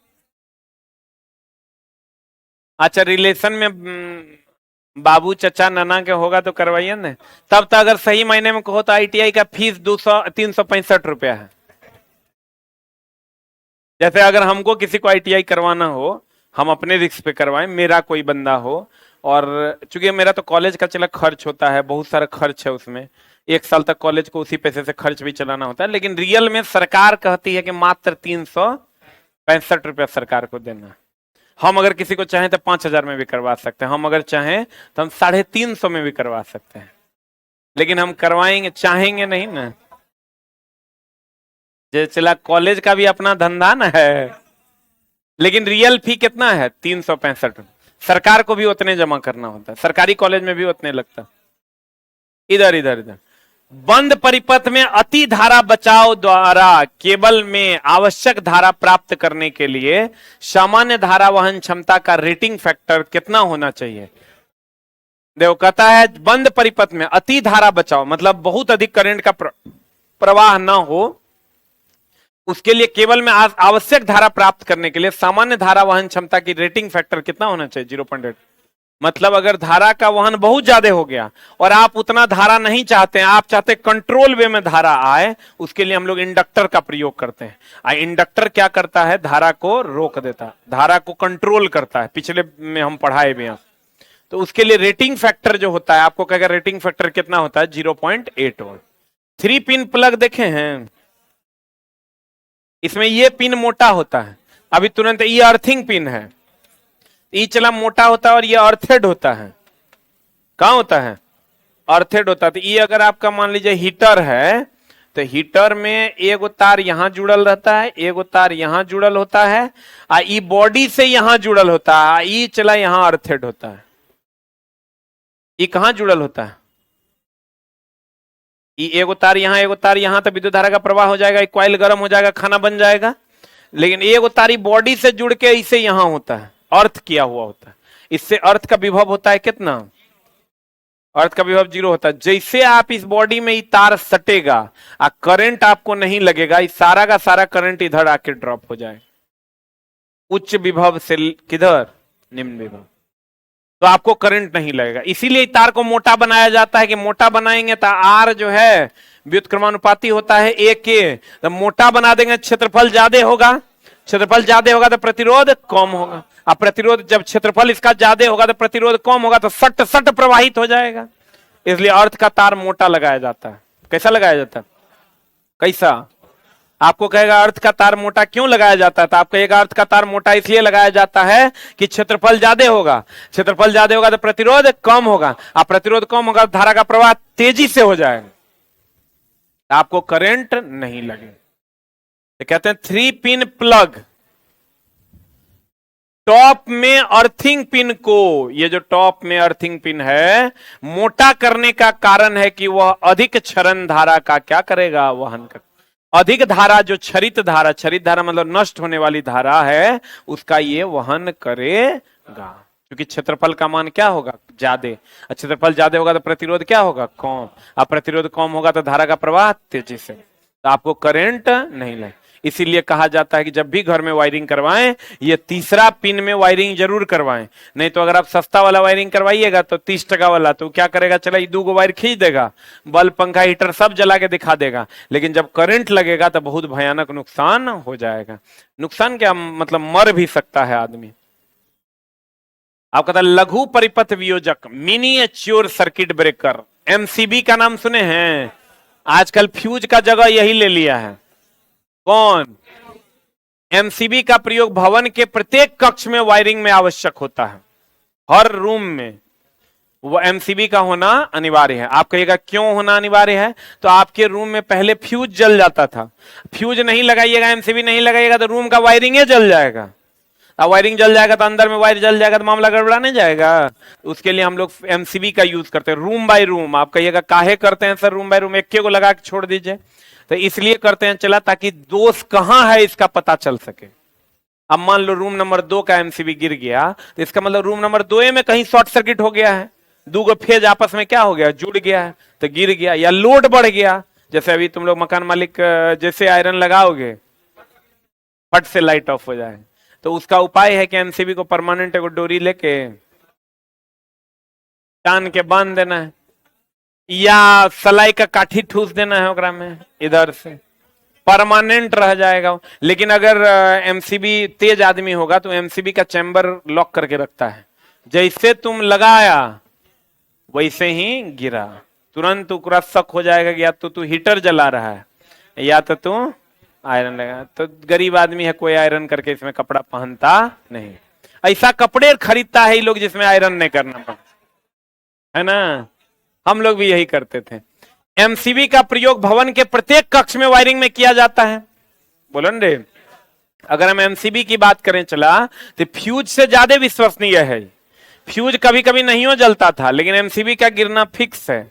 अच्छा रिलेशन में बाबू चचा नाना के होगा तो करवाइए ना। तब तो अगर सही महीने में कहो तो ITI का फीस 365 रुपया है। जैसे अगर हमको किसी को ITI करवाना हो, हम अपने रिस्क पे करवाएं, मेरा कोई बंदा हो, और चूंकि मेरा तो कॉलेज का चला खर्च होता है, बहुत सारा खर्च है उसमें, 1 साल तक कॉलेज को उसी पैसे से खर्च भी चलाना होता है, लेकिन रियल में सरकार कहती है कि मात्र 365 रुपया सरकार को देना। हम अगर किसी को चाहें तो 5,000 में भी करवा सकते हैं, हम अगर चाहें तो हम 350 में भी करवा सकते हैं, लेकिन हम करवाएंगे, चाहेंगे नहीं ना। जे चला कॉलेज का भी अपना धंधा ना है, लेकिन रियल फी कितना है? 365। सरकार को भी उतने जमा करना होता है, सरकारी कॉलेज में भी उतने लगता। इधर इधर इधर बंद परिपथ में अति धारा बचाव द्वारा केबल में आवश्यक धारा प्राप्त करने के लिए सामान्य धारा वहन क्षमता का रेटिंग फैक्टर कितना होना चाहिए? देखो कहता है बंद परिपथ में अति धारा बचाओ, मतलब बहुत अधिक करंट का प्रवाह ना हो, उसके लिए केबल में आवश्यक धारा प्राप्त करने के लिए सामान्य धारा वहन क्षमता की रेटिंग फैक्टर कितना होना चाहिए? 0.8। मतलब अगर धारा का वहन बहुत ज्यादा हो गया और आप उतना धारा नहीं चाहते हैं, आप चाहते कंट्रोल वे में धारा आए, उसके लिए हम लोग इंडक्टर का प्रयोग करते हैं। इंडक्टर क्या करता है? धारा को रोक देता है, धारा को कंट्रोल करता है। पिछले में हम पढ़ाए भी हैं। तो उसके लिए रेटिंग फैक्टर जो होता है, आपको कहेगा रेटिंग फैक्टर कितना होता है? 0.8 वोल्ट। 3 पिन प्लग देखे हैं, इसमें ये पिन मोटा होता है, अभी तुरंत ये अर्थिंग पिन है, ये चला मोटा होता है और ये अर्थेड होता है। कहां होता है? अर्थेड होता है। तो ये अगर आपका मान लीजिए हीटर है, तो हीटर में एक तार यहां जुड़ल रहता है, एक तार यहां जुड़ल होता है, ये बॉडी से यहां जुड़ल होता है, ये चला यहां अर्थेड होता है। ये कहां जुड़ल होता है? ये एक तार यहां, तो विद्युत धारा का प्रवाह हो जाएगा, कॉइल गर्म हो जाएगा, खाना बन जाएगा। लेकिन एक तारी बॉडी से जुड़ के इसे यहां होता है, अर्थ किया हुआ होता है। इससे अर्थ का विभव होता है कितना? अर्थ का विभव 0 होता है। जैसे आप इस बॉडी में ये तार सटेगा, करंट आपको नहीं लगेगा, इस सारा का सारा करंट इधर आके ड्रॉप हो जाए, उच्च विभव से किधर? निम्न विभव। तो आपको करंट नहीं लगेगा। इसीलिए तार को मोटा बनाया जाता है कि मोटा बनाएंगे तो आर जो है व्युत्क्रमानुपाती होता है ए के, तो मोटा बना देंगे, क्षेत्रफल ज्यादा होगा, क्षेत्रफल ज्यादा होगा तो प्रतिरोध कम होगा। अब प्रतिरोध जब क्षेत्रफल इसका ज्यादा होगा तो प्रतिरोध कम होगा, तो सट सट प्रवाहित हो जाएगा। इसलिए अर्थ का तार मोटा लगाया जाता है। कैसा लगाया जाता है? कैसा? आपको कहेगा अर्थ का तार मोटा क्यों लगाया जाता है? तो आपको एक अर्थ का तार मोटा इसलिए लगाया जाता है कि क्षेत्रफल ज्यादा होगा, क्षेत्रफल ज्यादा होगा तो प्रतिरोध कम होगा, अब प्रतिरोध कम होगा तो धारा का प्रवाह तेजी से हो जाएगा, आपको करंट नहीं लगेगा। तो कहते हैं 3 पिन प्लग, टॉप में अर्थिंग पिन को, ये जो टॉप में अर्थिंग पिन है, मोटा करने का कारण है कि वह अधिक क्षरण धारा का क्या करेगा? वहन कर। अधिक धारा जो क्षरित धारा मतलब नष्ट होने वाली धारा है, उसका ये वहन करेगा। क्योंकि क्षेत्रफल का मान क्या होगा? ज्यादा। क्षेत्रफल ज्यादा होगा तो प्रतिरोध क्या होगा? कम। अब प्रतिरोध कम होगा तो धारा का प्रवाह तेजी से, तो आपको करंट नहीं लगे। इसीलिए कहा जाता है कि जब भी घर में वायरिंग करवाएं, ये तीसरा पिन में वायरिंग जरूर करवाएं। नहीं तो अगर आप सस्ता वाला वायरिंग करवाइएगा तो 30 टका वाला, तो क्या करेगा? चला 2 वायर खींच देगा, बल्ब पंखा हीटर सब जला के दिखा देगा, लेकिन जब करंट लगेगा तो बहुत भयानक नुकसान हो जाएगा। नुकसान क्या मतलब? मर भी सकता है आदमी। आप कहता लघु परिपथ वियोजक, मिनिएच्योर सर्किट ब्रेकर, एमसीबी का नाम सुने हैं? आजकल फ्यूज का जगह यही ले लिया है। कौन? एमसीबी का प्रयोग भवन के प्रत्येक कक्ष में वायरिंग में आवश्यक होता है। हर रूम में वो एमसीबी का होना अनिवार्य है। आप कहिएगा क्यों होना अनिवार्य है? तो आपके रूम में पहले फ्यूज जल जाता था, फ्यूज नहीं लगाइएगा, एमसीबी नहीं लगाइएगा तो रूम का वायरिंग जल जाएगा। अब वायरिंग जल जाएगा तो अंदर में वायर जल जाएगा तो मामला गड़बड़ा नहीं जाएगा। उसके लिए हम लोग एमसीबी का यूज करते हैं, रूम बाय रूम। आप कहिएगा काहे करते हैं सर रूम बाय रूम? एक को लगा के छोड़ दीजिए। तो इसलिए करते हैं चला, ताकि दोष कहां है इसका पता चल सके। अब मान लो रूम नंबर 2 का एमसीबी गिर गया, तो इसका मतलब रूम नंबर 2 में कहीं शॉर्ट सर्किट हो गया है, 2 फेज आपस में क्या हो गया? जुड़ गया है, तो गिर गया। या लोड बढ़ गया, जैसे अभी तुम लोग मकान मालिक जैसे आयरन लगाओगे फट से लाइट ऑफ हो जाए, तो उसका उपाय है कि एमसीबी को परमानेंट एगो डोरी लेके टान के बांध देना है, या सलाई का काठी ठूस देना है ओकरा में, इधर से परमानेंट रह जाएगा। लेकिन अगर एमसीबी तेज आदमी होगा तो एमसीबी का चैम्बर लॉक करके रखता है, जैसे तुम लगाया वैसे ही गिरा, तुरंत उकरा शक हो जाएगा कि या तो तू हीटर जला रहा है या तो तू आयरन लगा। तो गरीब आदमी है, कोई आयरन करके इसमें कपड़ा पहनता नहीं। ऐसा कपड़े खरीदता है ये लोग जिसमें आयरन नहीं करना पड़ता है ना। हम लोग भी यही करते थे। एमसीबी का प्रयोग भवन के प्रत्येक कक्ष में वायरिंग में किया जाता है। बोलो रे, अगर हम एमसीबी की बात करें चला, तो फ्यूज से ज्यादा विश्वसनीय है। फ्यूज कभी कभी नहीं हो जलता था, लेकिन एमसीबी का गिरना फिक्स है।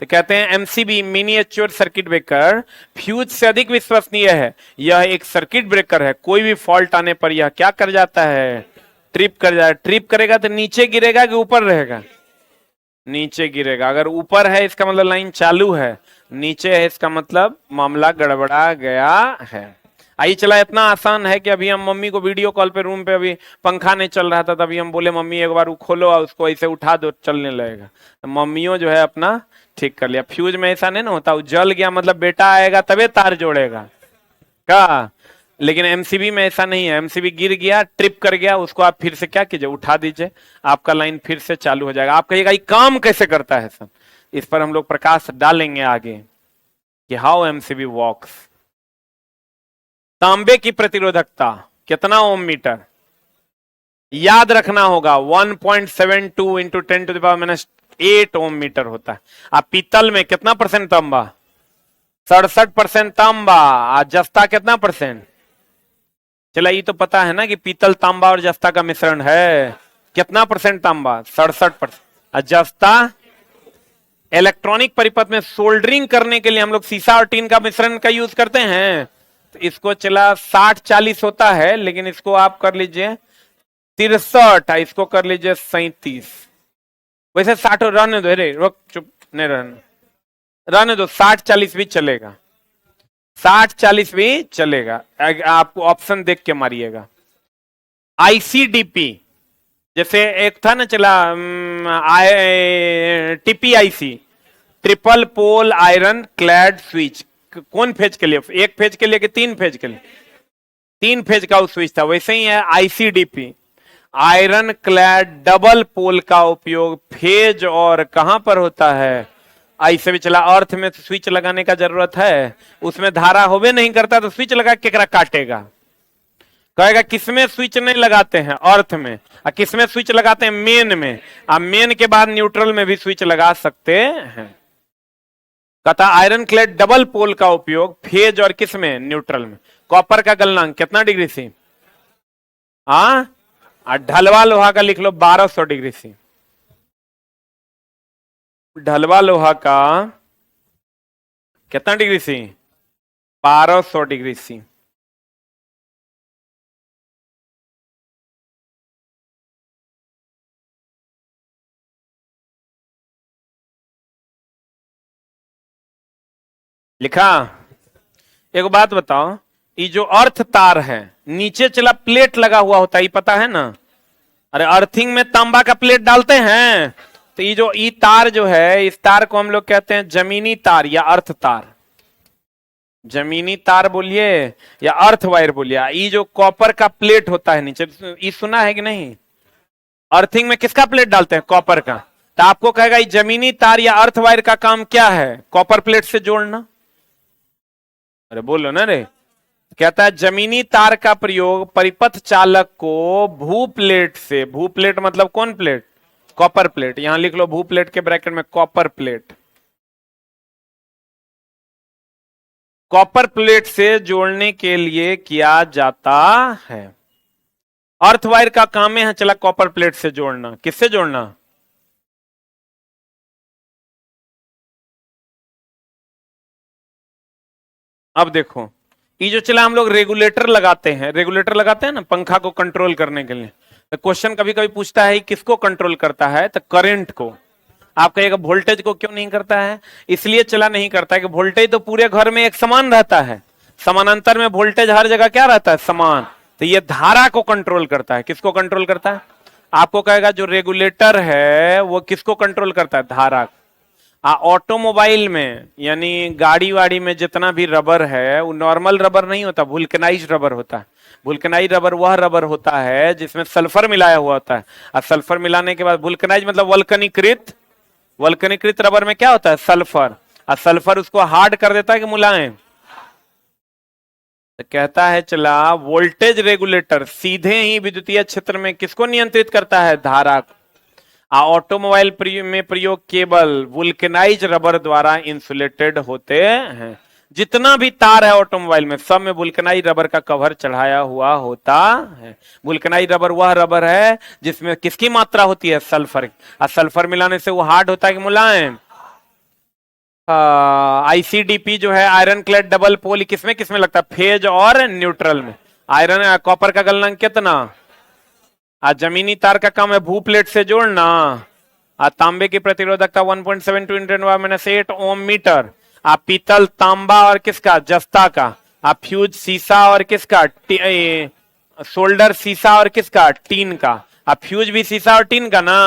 तो कहते हैं MCB miniature circuit breaker fuse से अधिक विश्वसनीय है। यह एक सर्किट ब्रेकर है, कोई भी फॉल्ट आने पर यह क्या कर जाता है, ट्रिप कर जाता है। ट्रिप करेगा तो नीचे गिरेगा कि ऊपर रहेगा, नीचे गिरेगा। अगर ऊपर है इसका मतलब लाइन चालू है, नीचे है इसका मतलब मामला गड़बड़ा गया है। आई चला, इतना आसान है कि अभी हम मम्मी को वीडियो कॉल पे रूम पे अभी पंखा नहीं चल रहा था, तभी हम बोले मम्मी एक बार वो खोलो और उसको ऐसे उठा दो चलने लगेगा, तो मम्मियों जो है अपना ठीक कर लिया। फ्यूज में ऐसा नहीं ना होता, वो जल गया मतलब बेटा आएगा तबे तार जोड़ेगा क्या, लेकिन एमसीबी में ऐसा नहीं है। एमसीबी गिर गया, ट्रिप कर गया, उसको आप फिर से क्या कीजिए, उठा दीजिए, आपका लाइन फिर से चालू हो जाएगा। आप कहिएगा ये काम कैसे करता है सर, इस पर हम लोग प्रकाश डालेंगे आगे कि हाउ एमसीबी वर्क्स। तांबे की प्रतिरोधकता कितना ओम मीटर, याद रखना होगा 1.72 इंटू 10⁻⁸ ओम मीटर होता है। आप पीतल में कितना परसेंट तांबा, 67% तांबा। आज जस्ता कितना परसेंट, चला ये तो पता है ना कि पीतल तांबा और जस्ता का मिश्रण है। कितना परसेंट तांबा, 67%। जस्ता इलेक्ट्रॉनिक परिपथ में सोल्डरिंग करने के लिए हम लोग सीसा और टीन का मिश्रण का यूज करते हैं, तो इसको चला 60-40 होता है, लेकिन इसको आप कर लीजिए 63, इसको कर लीजिए 37। वैसे 60 रहने दो, रे रुक चुप, नहीं रहने दो, 60-40 भी चलेगा, 60-40 भी चलेगा। आपको ऑप्शन देख के मारिएगा। आईसीडीपी जैसे एक था ना चला, TPIC, triple pole iron clad switch, कौन फेज के लिए, एक फेज के लिए कि 3 फेज के लिए, 3 फेज का स्विच था। वैसे ही है आईसीडीपी, आयरन क्लैड डबल पोल का उपयोग फेज और कहां पर होता है, ऐसे भी चला। अर्थ में तो स्विच लगाने का जरूरत है, उसमें धारा होवे नहीं करता तो स्विच लगा के केकरा काटेगा, कहेगा किसमें स्विच नहीं लगाते हैं, अर्थ में, और किसमें स्विच लगाते हैं, मेन में। अब मेन के बाद न्यूट्रल में भी स्विच लगा सकते हैं। कहता आयरन क्लेड डबल पोल का उपयोग फेज और किसमें, न्यूट्रल में। कॉपर का गलनांक कितना डिग्री सी, ढलवा लोहा का लिख लो 1200 डिग्री सी। ढलवा लोहा का कितना डिग्री सी, 1200 डिग्री सी। लिखा। एक बात बताओ, ये जो अर्थ तार है नीचे चला प्लेट लगा हुआ होता है, ये पता है ना। अरे अर्थिंग में तांबा का प्लेट डालते हैं, तो ये जो ई तार जो है, इस तार को हम लोग कहते हैं जमीनी तार या अर्थ तार। जमीनी तार बोलिए या अर्थ वायर बोलिए। ये जो कॉपर का प्लेट होता है नीचे, ये सुना है कि नहीं, अर्थिंग में किसका प्लेट डालते हैं, कॉपर का। तो आपको कहेगा ये जमीनी तार या अर्थ वायर का काम क्या है, कॉपर प्लेट से जोड़ना। अरे बोलो ना रे। कहता है जमीनी तार का प्रयोग परिपथ चालक को भू प्लेट से, भू प्लेट मतलब कौन प्लेट, कॉपर प्लेट। यहां लिख लो भू प्लेट के ब्रैकेट में कॉपर प्लेट, कॉपर प्लेट से जोड़ने के लिए किया जाता है। अर्थ वायर का काम है चला कॉपर प्लेट से जोड़ना। किससे जोड़ना, अब देखो ये जो चला हम लोग रेगुलेटर लगाते हैं, रेगुलेटर लगाते हैं ना पंखा को कंट्रोल करने के लिए। तो क्वेश्चन कभी कभी पूछता है किसको कंट्रोल करता है, तो करंट को। आप कहिएगा वोल्टेज को क्यों नहीं करता है, इसलिए चला नहीं करता है कि वोल्टेज तो पूरे घर में एक समान रहता है, समानांतर में वोल्टेज हर जगह क्या रहता है, समान। तो ये धारा को कंट्रोल करता है। किसको कंट्रोल करता है, आपको कहेगा जो रेगुलेटर है वो किसको कंट्रोल करता है, धारा। ऑटोमोबाइल में यानी गाड़ी वाड़ी में जितना भी रबर है वो नॉर्मल रबर नहीं होता, वुल्केनाइज रबर होता है। वुल्केनाइज रबर वह रबर होता है जिसमें सल्फर मिलाया हुआ होता है, और सल्फर मिलाने के बाद वुल्केनाइज मतलब वल्कनीकृत, वल्कनीकृत रबर में क्या होता है, सल्फर, और सल्फर उसको हार्ड कर देता है कि मुलायम। तो कहता है चला वोल्टेज रेगुलेटर सीधे ही विद्युतीय क्षेत्र में किसको नियंत्रित करता है, धारा को। ऑटोमोबाइल में प्रयोग केबल वुल्केनाइज रबर द्वारा इंसुलेटेड होते हैं। जितना भी तार है ऑटोमोबाइल में सब में वुल्केनाइज रबर का कवर चढ़ाया हुआ होता है। वुल्केनाइज रबर वह रबर है जिसमें किसकी मात्रा होती है, सल्फर। और सल्फर मिलाने से वो हार्ड होता है कि मुलायम। आईसीडीपी जो है आयरन क्लेड डबल पोल, किसमें किसमें लगता है? फेज और न्यूट्रल में। आयरन कॉपर का गलनांक कितना? जमीनी तार का काम है भू प्लेट से जोड़ना। तांबे की प्रतिरोधकता 1.72 × 10⁻8 ओम मीटर। पीतल तांबा और किसका? जस्ता का। फ्यूज सीसा और किसका? सोल्डर सीसा और किसका? टीन का। फ्यूज भी सीसा और टीन का ना।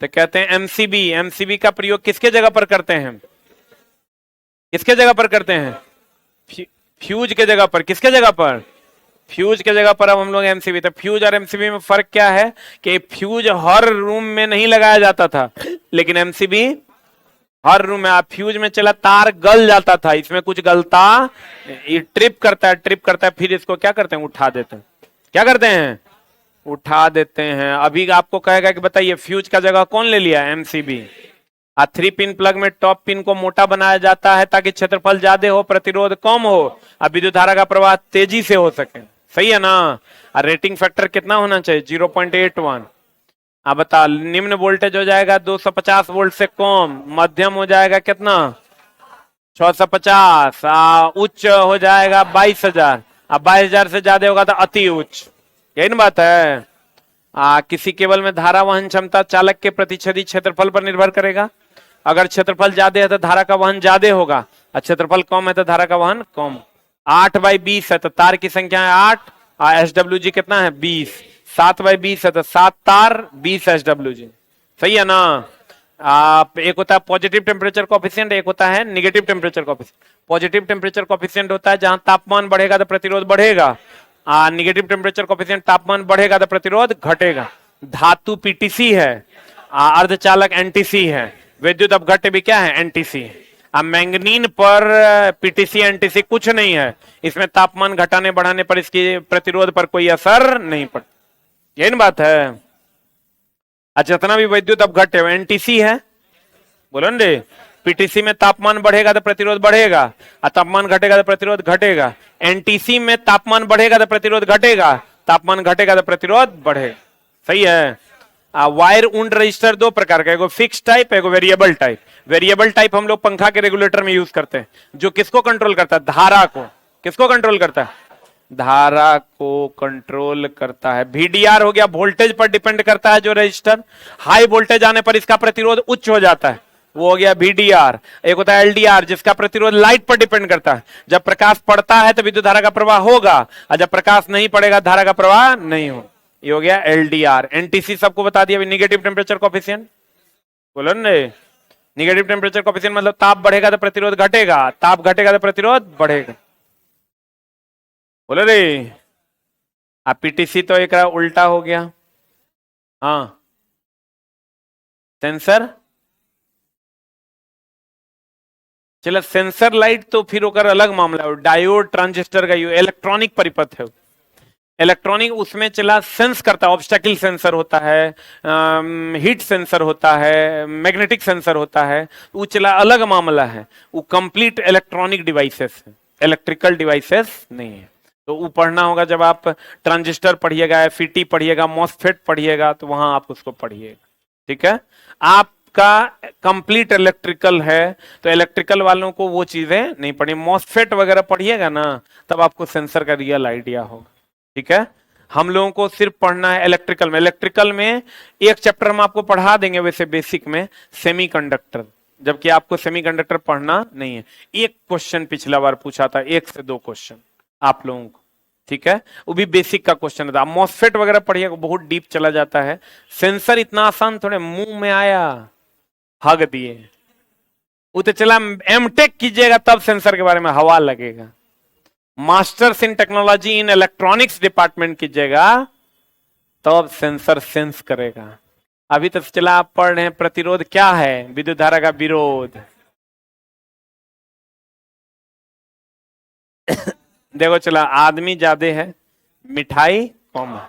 तो कहते हैं एमसीबी। एमसीबी का प्रयोग किसके जगह पर करते हैं? किसके जगह पर करते हैं? फ्यूज के जगह पर। किसके जगह पर? फ्यूज के जगह पर अब हम लोग एमसीबी। तो फ्यूज और एमसीबी में फर्क क्या है कि फ्यूज हर रूम में नहीं लगाया जाता था, लेकिन एमसीबी हर रूम में। आप फ्यूज में चला तार गल जाता था, इसमें कुछ गलता, ये ट्रिप करता है, ट्रिप करता है, फिर इसको क्या करते हैं? उठा देते हैं। क्या करते हैं? उठा देते हैं। अभी आपको कहेगा कि बताइए फ्यूज का जगह कौन ले लिया? एमसीबी। 3 पिन प्लग में टॉप पिन को मोटा बनाया जाता है ताकि क्षेत्रफल ज्यादा हो, प्रतिरोध कम हो, अब विद्युत धारा का प्रवाह तेजी से हो सके। सही है ना? रेटिंग फैक्टर कितना होना चाहिए? 0.81। अब बता, निम्न वोल्टेज हो जाएगा 250 वोल्ट से कम, मध्यम हो जाएगा कितना? 650। उच्च हो जाएगा 22,000। अब 22,000 से ज्यादा होगा तो अति उच्च। यही ना बात है। किसी केबल में धारा वहन क्षमता चालक के प्रतिच्छेदी क्षेत्रफल पर निर्भर करेगा। अगर क्षेत्रफल ज्यादा है तो धारा का वहन ज्यादा होगा, और क्षेत्रफल कम है तो धारा का वहन कम। 8/20 है तो तार की संख्या है 8। SWG कितना है? 20। 7/20 है तो 7 तार 20 SWG। सही है ना? एक होता है पॉजिटिव टेम्परेचर कोएफिशिएंट, एक होता है negative temperature coefficient. Positive temperature coefficient होता है जहां तापमान बढ़ेगा तो प्रतिरोध बढ़ेगा। निगेटिव टेम्परेचर कोएफिशिएंट, तापमान बढ़ेगा तो प्रतिरोध घटेगा। धातु पीटीसी है, अर्धचालक एनटीसी है, विद्युत अपघट्य भी क्या है? एनटीसी। अब मैंगनीन पर पीटीसी एनटीसी कुछ नहीं है, इसमें तापमान घटाने बढ़ाने पर इसकी प्रतिरोध पर कोई असर नहीं पड़ता। यही ना बात है। जितना भी विद्युत अपघट्य है एनटीसी है, बोलो ना रे। पीटीसी में तापमान बढ़ेगा तो प्रतिरोध बढ़ेगा, और तापमान घटेगा तो प्रतिरोध घटेगा। एनटीसी में तापमान बढ़ेगा तो प्रतिरोध घटेगा, तापमान घटेगा तो प्रतिरोध बढ़ेगा। सही है। वायर उंड रजिस्टर दो प्रकार का, एगो फिक्स टाइप, एगो वेरिएबल टाइप। वेरिएबल टाइप हम लोग पंखा के रेगुलेटर में यूज करते हैं, जो किसको कंट्रोल करता है? धारा को। किसको कंट्रोल करता है? धारा को कंट्रोल करता है। VDR हो गया, वोल्टेज पर डिपेंड करता है जो रजिस्टर। हाई वोल्टेज आने पर इसका प्रतिरोध उच्च हो जाता है, वो हो गया VDR। एक होता है LDR जिसका प्रतिरोध लाइट पर डिपेंड करता है। जब प्रकाश पड़ता है तो विद्युत धारा का प्रवाह होगा, और जब प्रकाश नहीं पड़ेगा धारा का प्रवाह नहीं होगा। ये हो गया LDR। NTC सबको बता दिया, निगेटिव टेम्परेचर कोएफिशिएंट। बोलो ना, निगेटिव टेम्परेचर कोएफिशिएंट मतलब ताप बढ़ेगा तो प्रतिरोध घटेगा, ताप घटेगा तो प्रतिरोध बढ़ेगा। बोलो रे। पीटीसी तो एक उल्टा हो गया। हाँ, सेंसर। चलो सेंसर लाइट तो फिर ओकर अलग मामला है। डायोड ट्रांजिस्टर का इलेक्ट्रॉनिक परिपथ है। इलेक्ट्रॉनिक उसमें चला सेंस करता है, ऑब्स्टेकल सेंसर होता है, हीट सेंसर होता है, मैग्नेटिक सेंसर होता है, वो चला अलग मामला है। वो कंप्लीट इलेक्ट्रॉनिक डिवाइसेस है, इलेक्ट्रिकल डिवाइसेस नहीं है। तो वो पढ़ना होगा जब आप ट्रांजिस्टर पढ़िएगा, एफईटी पढ़िएगा, मॉसफेट पढ़िएगा, तो वहां आप उसको पढ़िएगा। ठीक है। आपका कंप्लीट इलेक्ट्रिकल है तो इलेक्ट्रिकल वालों को वो चीजें नहीं पढ़ी। मॉसफेट वगैरह पढ़िएगा ना, तब आपको सेंसर का रियल आइडिया होगा। ठीक है। हम लोगों को सिर्फ पढ़ना है इलेक्ट्रिकल में। इलेक्ट्रिकल में एक चैप्टर हम आपको पढ़ा देंगे वैसे बेसिक में, सेमीकंडक्टर, जबकि आपको सेमीकंडक्टर पढ़ना नहीं है। एक क्वेश्चन पिछला बार पूछा था, 1 से 2 क्वेश्चन आप लोगों को। ठीक है, वो भी बेसिक का क्वेश्चन था। मॉसफेट वगैरह पढ़िएगा, बहुत डीप चला जाता है। सेंसर इतना आसान थोड़े, मुंह में आया हग दिए। वो तो चला एमटेक कीजिएगा तब सेंसर के बारे में हवा लगेगा। Masters in technology in electronics department कीजिएगा तब सेंसर सेंस करेगा। अभी तक चला आप पढ़ रहे हैं प्रतिरोध क्या है? विद्युत धारा का विरोध। देखो चला, आदमी ज्यादा है, मिठाई कम है।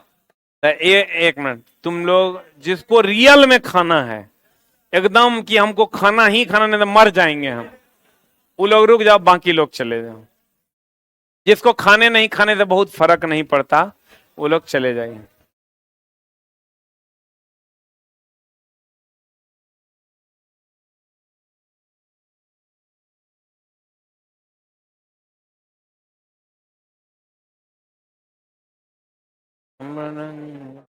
तो एक मिनट, तुम लोग जिसको रियल में खाना है एकदम कि हमको खाना ही खाना, नहीं तो मर जाएंगे हम, वो लोग रुक जाओ, बाकी लोग चले जाओ। जिसको खाने नहीं खाने से बहुत फर्क नहीं पड़ता, वो लोग चले जाएंगे। हम